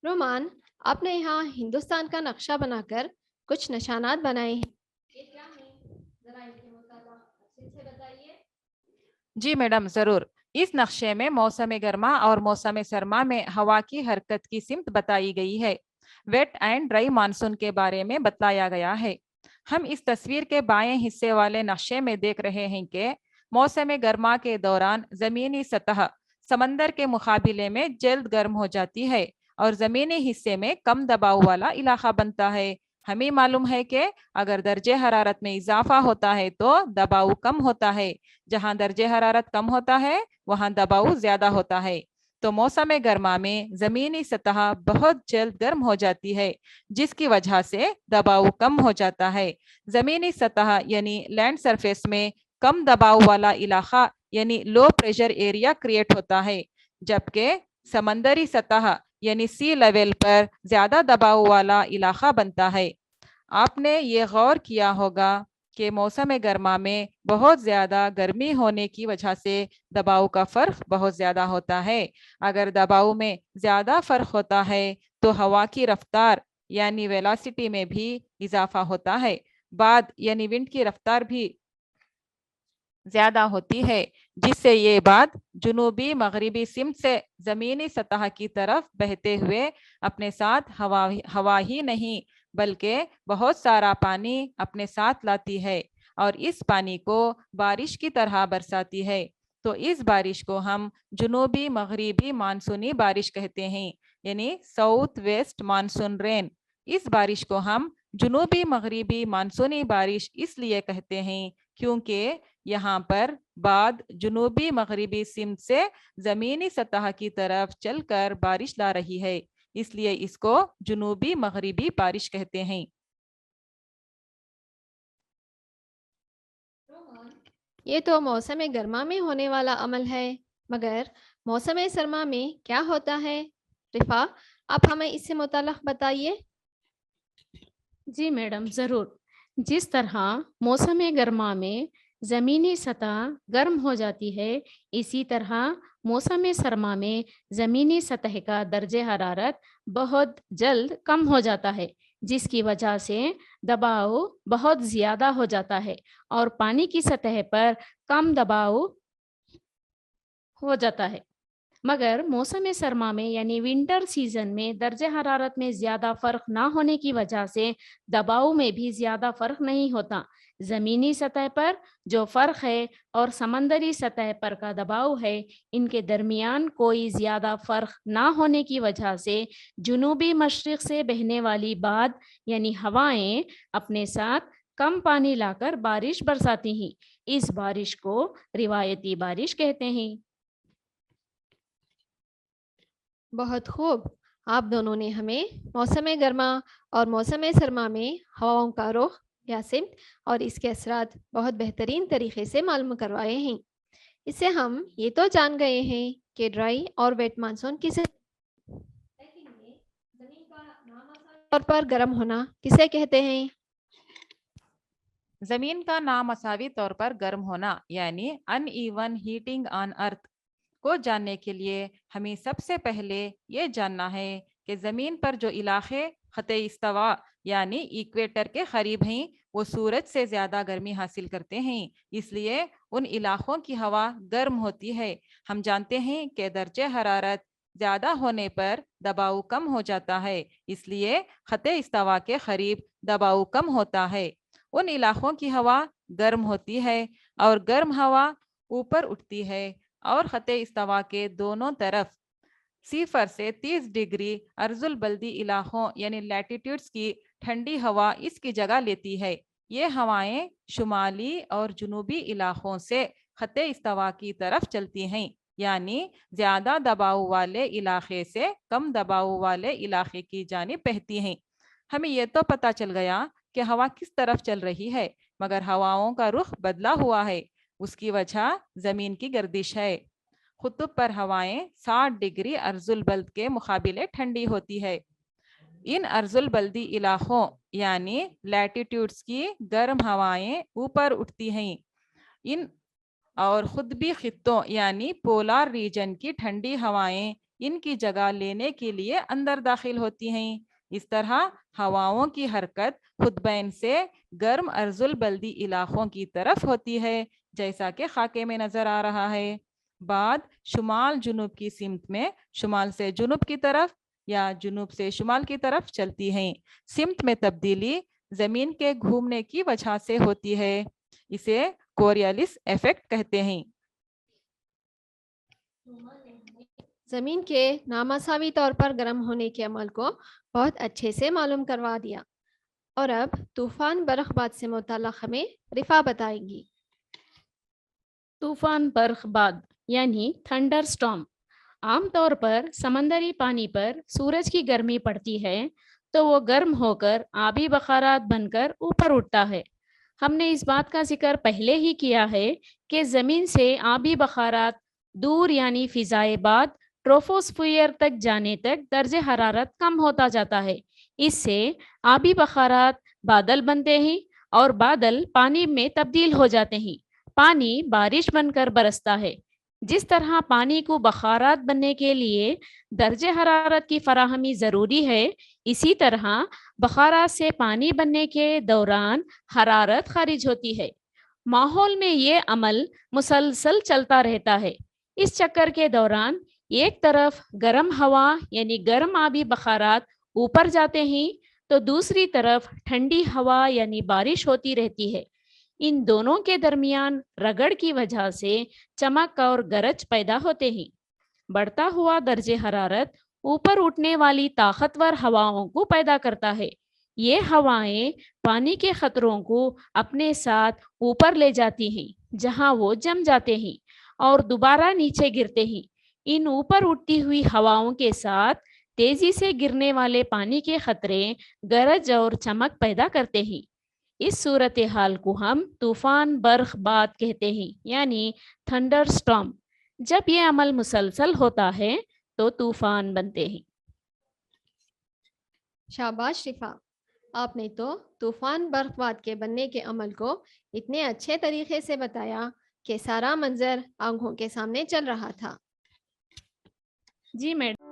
रोमान, आपने यहाँ हिंदुस्तान का नक्शा बनाकर कुछ निशानात बनाए हैं। ये क्या हैं? जरा इनके मुताबिक अच्छे से बताइए। जी मैडम, जरूर। इस नक्शे में मौसम गर्मा और मौसम सरमा में हवा की हरकत की सिमत बताई गई है। वेट एंड ड्राई मानसून के बारे में बताया गया है। हम इस तस्वीर के बाएं हिस्से वाले नक्शे में देख रहे हैं कि मौसम गर्मा के दौरान जमीनी सतह समंदर के मुकाबले में जल्द गर्म हो जाती है और जमीनी हिस्से में कम दबाव वाला इलाका बनता है। हमें मालूम है कि अगर दर्जे हरारत में इजाफा होता है तो दबाव कम होता है। जहां दर्जे हरारत कम होता है वहां दबाव ज्यादा होता है। तो मौसम गर्मा में जमीनी सतह बहुत जल्द गर्म हो जाती है, जिसकी वजह से दबाव कम हो जाता है। जमीनी सतह यानी लैंड सरफेस में कम दबाव वाला इलाका यानी लो प्रेशर एरिया क्रिएट होता है, जबकि समंदरी सतह यानी सी लेवल पर ज्यादा दबाव वाला इलाका बनता है। आपने ये गौर किया होगा कि मौसम गर्मा में बहुत ज़्यादा गर्मी होने की वजह से दबाव का फ़र्क बहुत ज़्यादा होता है। अगर दबाव में ज़्यादा फ़र्क होता है तो हवा की रफ्तार यानी वेलोसिटी में भी इजाफा होता है। बाद यानी विंड की रफ्तार भी ज़्यादा होती है, जिससे ये बात जुनूबी मगरिबी सिमत से ज़मीनी सतह की तरफ बहते हुए अपने साथ हवा ही नहीं बल्कि बहुत सारा पानी अपने साथ लाती है और इस पानी को बारिश की तरह बरसाती है। तो इस बारिश को हम जुनूबी मगरिबी मानसूनी बारिश कहते हैं, यानी साउथ वेस्ट मानसून रेन। इस बारिश को हम जुनूबी मगरिबी मानसूनी बारिश इसलिए कहते हैं क्योंकि यहाँ पर बाद जुनूबी मगरिबी सिमत से जमीनी सतह की तरफ चलकर बारिश ला रही है, इसलिए इसको जुनूबी मगरिबी बारिश कहते हैं। ये तो मौसम गर्मा में होने वाला अमल है, मगर मौसम सरमा में क्या होता है? रिफा, आप हमें इससे मुताल्लिक़ बताइए। जी मैडम, ज़रूर। जिस तरह मौसम गर्मा में ज़मीनी सतह गर्म हो जाती है, इसी तरह मौसम सरमा में ज़मीनी सतह का दर्जे हरारत बहुत जल्द कम हो जाता है, जिसकी वजह से दबाव बहुत ज़्यादा हो जाता है और पानी की सतह पर कम दबाव हो जाता है। मगर मौसम सरमा में यानी विंटर सीजन में दर्जे हरारत में ज़्यादा फ़र्क ना होने की वजह से दबाव में भी ज़्यादा फ़र्क नहीं होता। ज़मीनी सतह पर जो फ़र्क है और समंदरी सतह पर का दबाव है, इनके दरमियान कोई ज़्यादा फ़र्क ना होने की वजह से जुनूबी मशरिक़ से बहने वाली बाद यानी हवाएं अपने साथ कम पानी लाकर बारिश बरसाती हैं। इस बारिश को रिवायती बारिश कहते हैं। बहुत खूब। आप दोनों ने हमें मौसम गर्मा और मौसम सरमा में हवाओं का रुख या सिमत और इसके असरात बहुत बेहतरीन तरीके से मालूम करवाए हैं। इससे हम ये तो जान गए हैं कि ड्राई और वेट मानसून किसे, लेकिन ज़मीन का नामासानी तौर पर गर्म होना किसे कहते हैं? जमीन का नामसावी तौर पर गर्म होना यानी अनइवन हीटिंग ऑन अर्थ को जानने के लिए हमें सबसे पहले ये जानना है कि ज़मीन पर जो इलाके ख़ते इस्तवा यानी इक्वेटर के करीब हैं वो सूरज से ज़्यादा गर्मी हासिल करते हैं, इसलिए उन इलाकों की हवा गर्म होती है। हम जानते हैं कि दर्जे हरारत ज़्यादा होने पर दबाव कम हो जाता है, इसलिए ख़ते इस्तवा के करीब दबाव कम होता है। उन इलाकों की हवा गर्म होती है और गर्म हवा ऊपर उठती है और ख़ते इस्तवा के दोनों तरफ 0 से 30 डिग्री अर्जुल बल्दी इलाकों यानी लैटिट्यूड्स की ठंडी हवा इसकी जगह लेती है। ये हवाएं शुमाली और जुनूबी इलाकों से ख़ते इस्तवा की तरफ चलती हैं, यानी ज़्यादा दबाव वाले इलाके से कम दबाव वाले इलाके की जानिब बहती हैं। हमें यह तो पता चल गया कि हवा किस तरफ चल रही है, मगर हवाओं का रुख बदला हुआ है। उसकी वजह ज़मीन की गर्दिश है। खुतब पर हवाएं 60 डिग्री अर्जुल बल्द के मुकाबले ठंडी होती है। इन अर्जुल बल्दी इलाकों यानी लैटिट्यूड्स की गर्म हवाएं ऊपर उठती हैं इन और खुद भी खित्तों यानी पोलार रीजन की ठंडी हवाएं इनकी जगह लेने के लिए अंदर दाखिल होती हैं। इस तरह हवाओं की हरकत खुद बैन से गर्म अर्जुल बल्दी इलाकों की तरफ होती है, जैसा कि खाके में नजर आ रहा है। बाद शुमाल जुनूब की सिमत में शुमाल से जुनूब की तरफ या जुनूब से शुमाल की तरफ चलती हैं। सिमत में तब्दीली जमीन के घूमने की वजह से होती है। इसे कोरियालिस इफेक्ट कहते हैं। ज़मीन के नामसावी तौर पर गर्म होने के अमल को बहुत अच्छे से मालूम करवा दिया। और अब तूफान बरखबाद से मुताल्लिक़ हमें रिफा बताएंगी। तूफान बरखबाद यानी थंडर स्टॉर्म आमतौर पर समंदरी पानी पर सूरज की गर्मी पड़ती है तो वो गर्म होकर आबी बखारात बनकर ऊपर उठता है। हमने इस बात का जिक्र पहले ही किया है कि ज़मीन से आबी बखारात दूर यानी फ़िज़ाए बाद ट्रोपोस्फियर तक जाने तक दर्जे हरारत कम होता जाता है। इससे आबी बखारात बादल बनते हैं और बादल पानी में तब्दील हो जाते हैं। पानी बारिश बनकर बरसता है। जिस तरह पानी को बखारात बनने के लिए दर्जे हरारत की फराहमी ज़रूरी है, इसी तरह बखारात से पानी बनने के दौरान हरारत खारिज होती है। माहौल में ये अमल मुसलसल चलता रहता है। इस चक्कर के दौरान एक तरफ गर्म हवा यानी गर्म आबी बखारात ऊपर जाते हैं तो दूसरी तरफ ठंडी हवा यानी बारिश होती रहती है। इन दोनों के दरमियान रगड़ की वजह से चमक और गरज पैदा होते हैं। बढ़ता हुआ दर्जे हरारत ऊपर उठने वाली ताकतवर हवाओं को पैदा करता है। ये हवाएं पानी के खतरों को अपने साथ ऊपर ले जाती हैं, जहां वो जम जाते हैं और दोबारा नीचे गिरते हैं। इन ऊपर उठती हुई हवाओं के साथ तेजी से गिरने वाले पानी के खतरे गरज और चमक पैदा करते हैं। इस सूरत हाल को हम तूफान बरखबाद कहते हैं, यानी थंडर स्टॉर्म। जब ये अमल मुसलसल होता है तो तूफान बनते हैं। शाबाश रिफा, आपने तो तूफान बरखबाद के बनने के अमल को इतने अच्छे तरीके से बताया कि सारा मंजर आंखों के सामने चल रहा था। जी मैडम।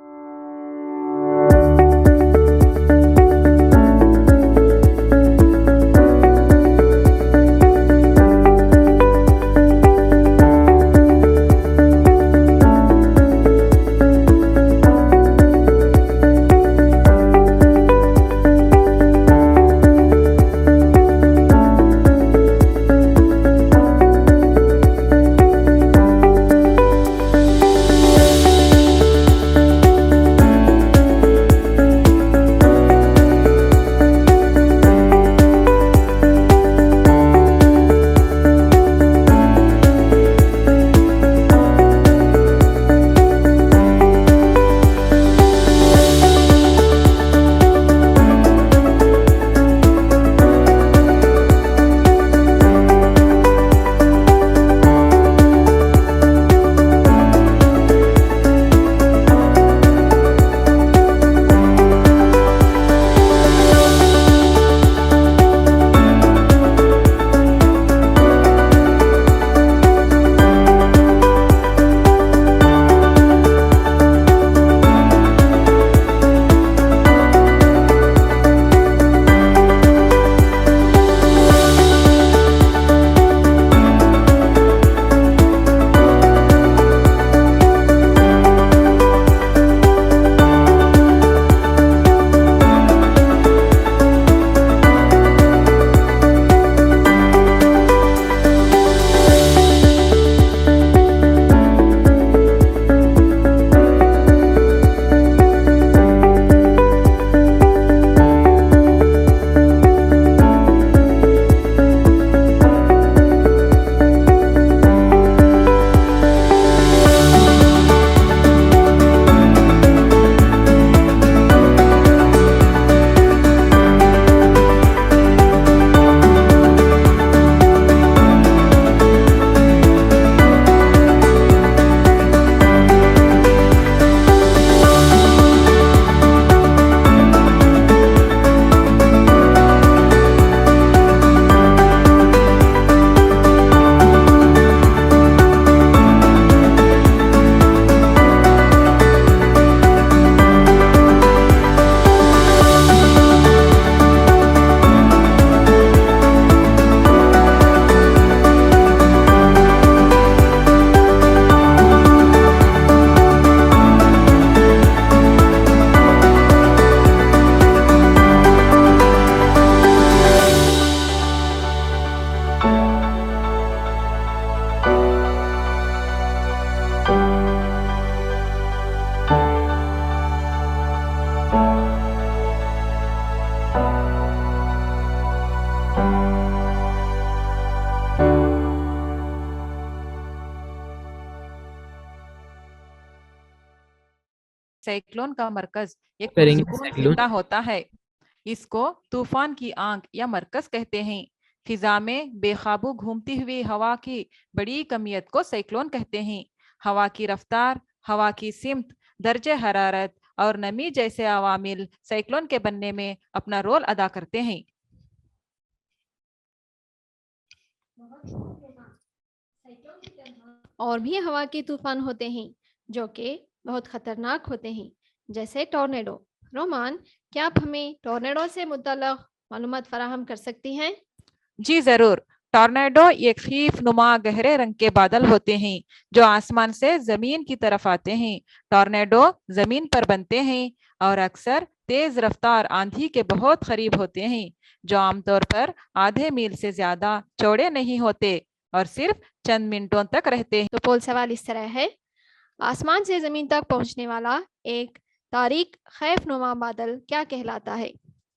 साइक्लोन का मरकज एक करेंगे पुरसुकून साइक्लोन। खित्ता होता है। इसको तूफान की आंख या मरकज कहते हैं। फिजा में बेकाबू घूमती हुई हवा की बड़ी कमियत को साइक्लोन कहते हैं। हवा की रफ्तार, हवा की सिमत, दर्जे हरारत और नमी जैसे अवामिल साइक्लोन के बनने में अपना रोल अदा करते हैं। और भी हवा के तूफान होते हैं जो कि बहुत खतरनाक होते हैं, जैसे टोर्नेडो। रोमान, क्या आप हमें टोर्नेडो से मुतल्लिक़ मालूमात फराहम कर सकती हैं? जी जरूर। टॉर्नेडो एक खीफ नुमा गहरे रंग के बादल होते हैं जो आसमान से जमीन की तरफ आते हैं। टॉर्नेडो जमीन पर बनते हैं और अक्सर तेज रफ्तार आंधी के बहुत करीब होते हैं, जो आमतौर पर आधे मील से ज्यादा चौड़े नहीं होते और सिर्फ चंद मिनटों तक रहते हैं। तो पोल सवाल इस तरह है, आसमान से जमीन तक पहुंचने वाला एक तारीक खैफनुमा बादल क्या कहलाता है?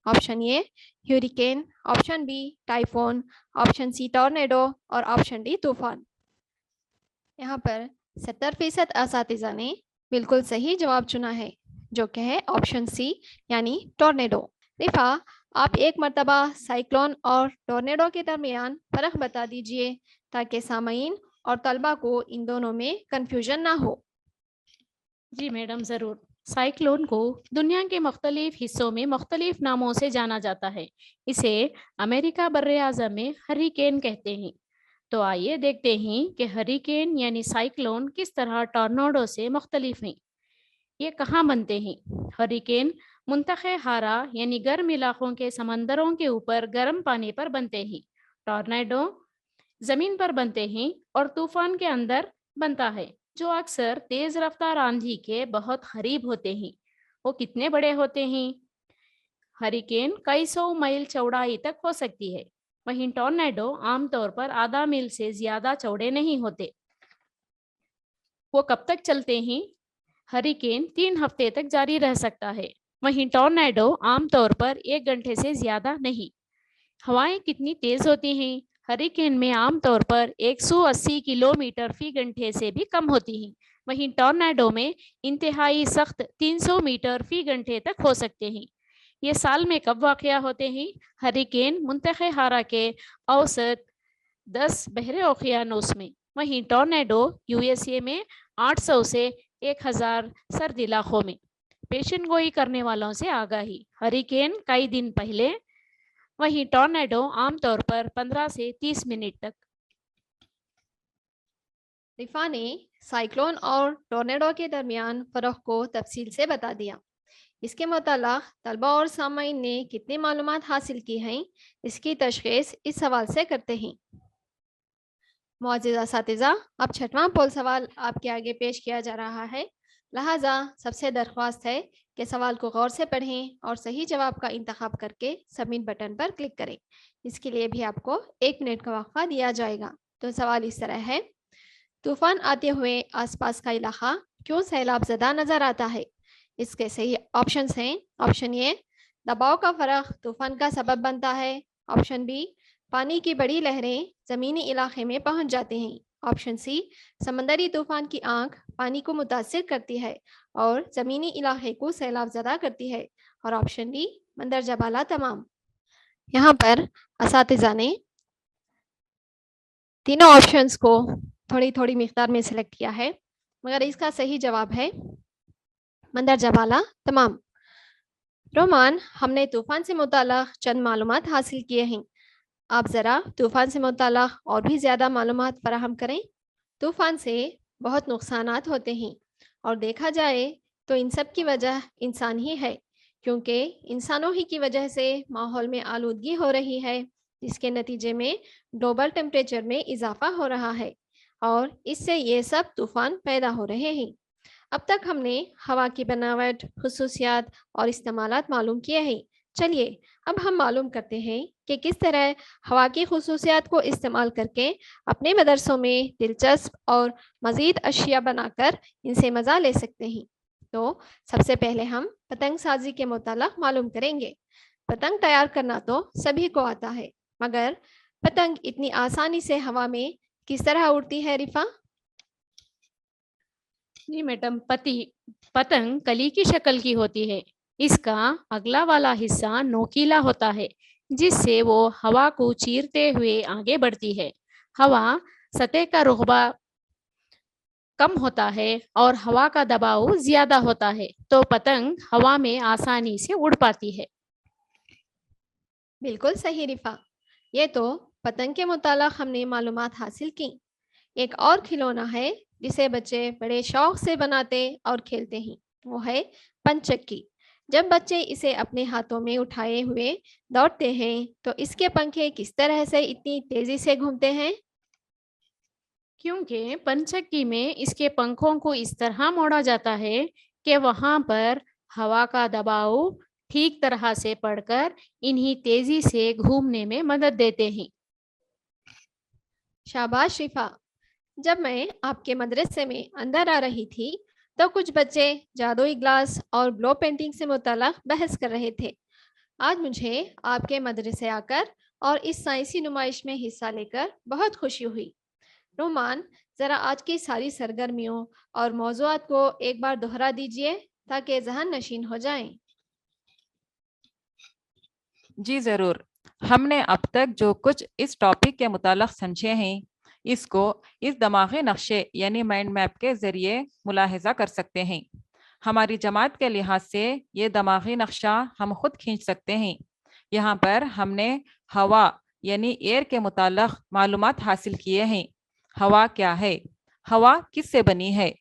Option A hurricane, option B typhoon, option C tornado और ऑप्शन डी तूफान। यहाँ पर 70% असातिज़ा ने बिल्कुल सही जवाब चुना है, जो कि है ऑप्शन सी यानी टॉर्नेडो। रिफा, आप एक मर्तबा साइक्लोन और टॉर्नेडो के दरमियान फ़र्क बता दीजिए ताकि सामईन और तलबा को इन दोनों में कन्फ्यूजन ना हो। जी मैडम ज़रूर। साइक्लोन को दुनिया के मुख्तलिफ हिस्सों में मुख्तलिफ नामों से जाना जाता है। इसे अमेरिका बर्रे आज़म में हरिकेन कहते हैं। तो आइए देखते हैं कि हरिकेन यानी साइक्लोन किस तरह टॉर्नेडो से मुख्तलिफ हैं। یہ کہاں بنتے ہیں؟ ہریکین منطقہ حارہ یعنی گرم علاقوں کے سمندروں کے اوپر گرم پانی پر بنتے ہیں۔ ٹورنیڈو زمین پر بنتے ہیں اور طوفان کے اندر بنتا ہے، جو اکثر تیز رفتار آندھی کے بہت قریب ہوتے ہیں۔ وہ کتنے بڑے ہوتے ہیں؟ ہریکین کئی 100 میل چوڑائی تک ہو سکتی ہے، وہیں ٹورنیڈو عام طور پر آدھا میل سے زیادہ چوڑے نہیں ہوتے۔ وہ کب تک چلتے ہیں؟ ہریکین 3 ہفتے تک جاری رہ سکتا ہے، وہیں ٹورنیڈو عام طور پر 1 گھنٹے سے زیادہ نہیں۔ ہوائیں کتنی تیز ہوتی ہیں؟ ہریکین میں عام طور پر 180 کلومیٹر فی گھنٹے سے بھی کم ہوتی ہیں، وہیں ٹورنیڈو میں انتہائی سخت 300 میٹر فی گھنٹے تک ہو سکتے ہیں۔ یہ سال میں کب واقع ہوتے ہیں؟ ہریکین منطقہ حارہ کے اوسط 10 بحر اوقیانوس میں، وہیں ٹورنیڈو USA میں 800 سے 1000 سرد علاقوں میں۔ پیشن گوئی کرنے والوں سے آگاہی، ہریکین کئی دن پہلے، وہیں ٹورنیڈو عام طور پر 15 سے 30 منٹ تک۔ رفا نے سائیکلون اور ٹورنیڈو کے درمیان فرق کو تفصیل سے بتا دیا۔ اس کے متعلق طلبہ اور سامعین نے کتنی معلومات حاصل کی ہیں، اس کی تشخیص اس سوال سے کرتے ہیں۔ معزز اساتذہ، اب 6واں پول سوال آپ کے آگے پیش کیا جا رہا ہے، لہٰذا سب سے درخواست ہے کہ سوال کو غور سے پڑھیں اور صحیح جواب کا انتخاب کر کے سبمٹ بٹن پر کلک کریں۔ اس کے لیے بھی آپ کو 1 منٹ کا وقفہ دیا جائے گا۔ تو سوال اس طرح ہے، طوفان آتے ہوئے آس پاس کا علاقہ کیوں سیلاب زدہ نظر آتا ہے؟ اس کے صحیح آپشنز ہیں۔ آپشن اے، دباؤ کا فرق طوفان کا سبب بنتا ہے۔ آپشن بی، پانی کی بڑی لہریں زمینی علاقے میں پہنچ جاتے ہیں۔ آپشن سی، سمندری طوفان کی آنکھ پانی کو متاثر کرتی ہے اور زمینی علاقے کو سیلاب زدہ کرتی ہے۔ اور آپشن ڈی، مندرجہ بالا تمام۔ یہاں پر اساتذہ نے تینوں آپشنز کو تھوڑی مقدار میں سلیکٹ کیا ہے، مگر اس کا صحیح جواب ہے مندرجہ بالا تمام۔ رومان، ہم نے طوفان سے متعلق چند معلومات حاصل کیے ہیں، آپ ذرا طوفان سے متعلق اور بھی زیادہ معلومات فراہم کریں۔ طوفان سے بہت نقصانات ہوتے ہیں اور دیکھا جائے تو ان سب کی وجہ انسان ہی ہے، کیونکہ انسانوں ہی کی وجہ سے ماحول میں آلودگی ہو رہی ہے، جس کے نتیجے میں گلوبل ٹیمپریچر میں اضافہ ہو رہا ہے اور اس سے یہ سب طوفان پیدا ہو رہے ہیں۔ اب تک ہم نے ہوا کی بناوٹ، خصوصیات اور استعمالات معلوم کیے ہیں۔ چلیے اب ہم معلوم کرتے ہیں کہ کس طرح ہوا کی خصوصیات کو استعمال کر کے اپنے مدرسوں میں دلچسپ اور مزید اشیاء بنا کر ان سے مزہ لے سکتے ہیں۔ تو سب سے پہلے ہم پتنگ سازی کے متعلق معلوم کریں گے۔ پتنگ تیار کرنا تو سبھی کو آتا ہے، مگر پتنگ اتنی آسانی سے ہوا میں کس طرح اڑتی ہے رفا؟ جی میڈم، پتنگ کلی کی شکل کی ہوتی ہے۔ اس کا اگلا والا حصہ نوکیلا ہوتا ہے، جس سے وہ ہوا کو چیرتے ہوئے آگے بڑھتی ہے۔ ہوا سطح کا رقبہ کم ہوتا ہے اور ہوا کا دباؤ زیادہ ہوتا ہے، تو پتنگ ہوا میں آسانی سے اڑ پاتی ہے۔ بالکل صحیح رفا، یہ تو پتنگ کے متعلق ہم نے معلومات حاصل کی۔ ایک اور کھلونا ہے جسے بچے بڑے شوق سے بناتے اور کھیلتے ہیں، وہ ہے پنچکی۔ جب بچے اسے اپنے ہاتھوں میں اٹھائے ہوئے دوڑتے ہیں تو اس کے پنکھے کس طرح سے اتنی تیزی سے گھومتے ہیں؟ کیونکہ پنچکی میں اس کے پنکھوں کو اس طرح موڑا جاتا ہے کہ وہاں پر ہوا کا دباؤ ٹھیک طرح سے پڑ کر انہیں تیزی سے گھومنے میں مدد دیتے ہیں۔ شاباش شفا، جب میں آپ کے مدرسے میں اندر آ رہی تھی تو کچھ بچے جادوئی گلاس اور گلو پینٹنگ سے متعلق بحث کر رہے تھے۔ آج مجھے آپ کے مدرسے آ کر اور اس سائنسی نمائش میں حصہ لے کر بہت خوشی ہوئی۔ رومان، ذرا آج کی ساری سرگرمیوں اور موضوعات کو ایک بار دہرا دیجئے تاکہ ذہن نشین ہو جائیں۔ جی ضرور، ہم نے اب تک جو کچھ اس ٹاپک کے متعلق سمجھے ہیں، اس کو اس دماغی نقشے یعنی مائنڈ میپ کے ذریعے ملاحظہ کر سکتے ہیں۔ ہماری جماعت کے لحاظ سے یہ دماغی نقشہ ہم خود کھینچ سکتے ہیں۔ یہاں پر ہم نے ہوا یعنی ایئر کے متعلق معلومات حاصل کیے ہیں۔ ہوا کیا ہے؟ ہوا کس سے بنی ہے؟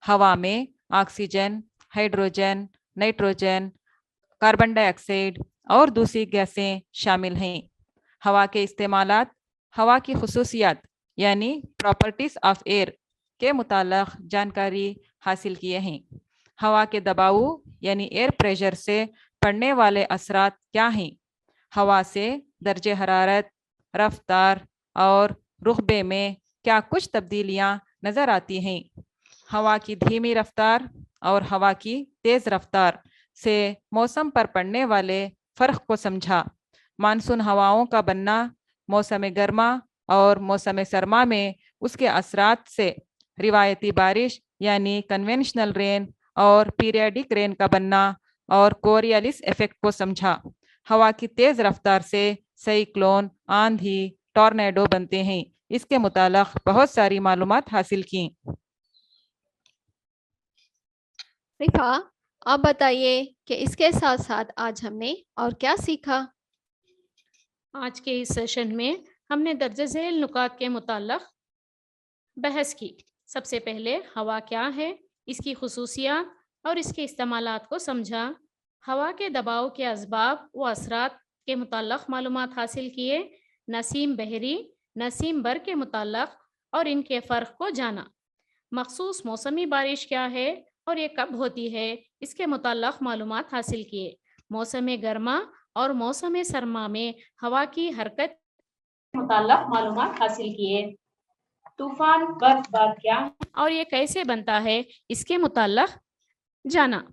ہوا میں oxygen, hydrogen, nitrogen, carbon dioxide और दूसरी गैसें शामिल हैं। हवा के इस्तेमालात हवा की खुसूसियात यानी प्रॉपर्टीज ऑफ एयर के मुताल्लिक़ जानकारी हासिल किए हैं। हवा के दबाव यानी एयर प्रेशर से पड़ने वाले असरात क्या हैं? हवा से दर्जे हरारत, रफ्तार और रुखबे में क्या कुछ तब्दीलियां नज़र आती हैं? हवा की धीमी रफ्तार और हवा की तेज़ रफ्तार से मौसम पर पड़ने वाले फ़र्क को समझा। मानसून हवाओं का बनना मौसम गर्मा और मौसम सरमा में उसके असरात से रिवायती बारिश यानी कन्वेंशनल रेन और पीरियडिक रेन का बनना और कोरियालिस इफेक्ट को समझा। हवा की तेज़ रफ्तार से साइक्लोन, आंधी, टॉर्नेडो बनते हैं। इसके मुताल्लिक़ बहुत सारी मालूमात हासिल की। रिफा, आप बताइए कि इसके साथ साथ आज हमने और क्या सीखा? आज के इस सेशन में हमने दर्जे झेल नुकात के मुताल्लिक़ बहस की। सबसे पहले हवा क्या है, इसकी खुसूसियात और इसके इस्तेमालात को समझा। हवा के दबाव के असबाब व असरात के मुताल्लिक़ मालूमात हासिल किए। नसीम बहरी, नसीम बर के मुताल्लिक़ और इनके फ़र्क को जाना। मखसूस मौसमी बारिश क्या है और ये कब होती है, इसके मुताल्लिक़ मालूमात हासिल किए। मौसम गर्मा और मौसम सरमा में हवा की हरकत के मुताल्लिक़ मालूमात हासिल किए। तूफान बर्फबारी क्या है और ये कैसे बनता है, इसके मुताल्लिक़ जाना।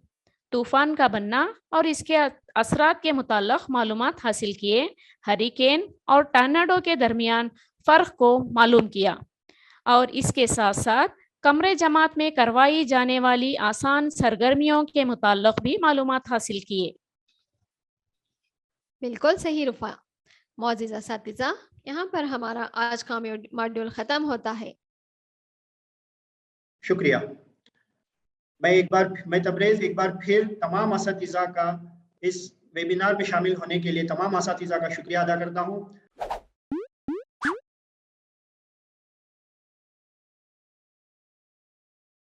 तूफान का बनना और इसके असरात के मुताल्लिक़ मालूमात हासिल किए। हरिकेन और टॉर्नेडो के दरमियान फ़र्क को मालूम किया और इसके साथ साथ कमरे जमात में करवाई जाने वाली आसान सरगर्मियों के मुताल्लिक़ भी मालूमात हासिल किए। बिल्कुल सही रुफा। मौजूदा साथीज़ा, यहाँ पर हमारा आज का मॉड्यूल ख़त्म होता है। शुक्रिया। मैं तबरेज़ एक बार फिर तमाम असातिज़ा का इस वेबिनार में शामिल होने के लिए तमाम असातिज़ा का शुक्रिया अदा करता हूँ।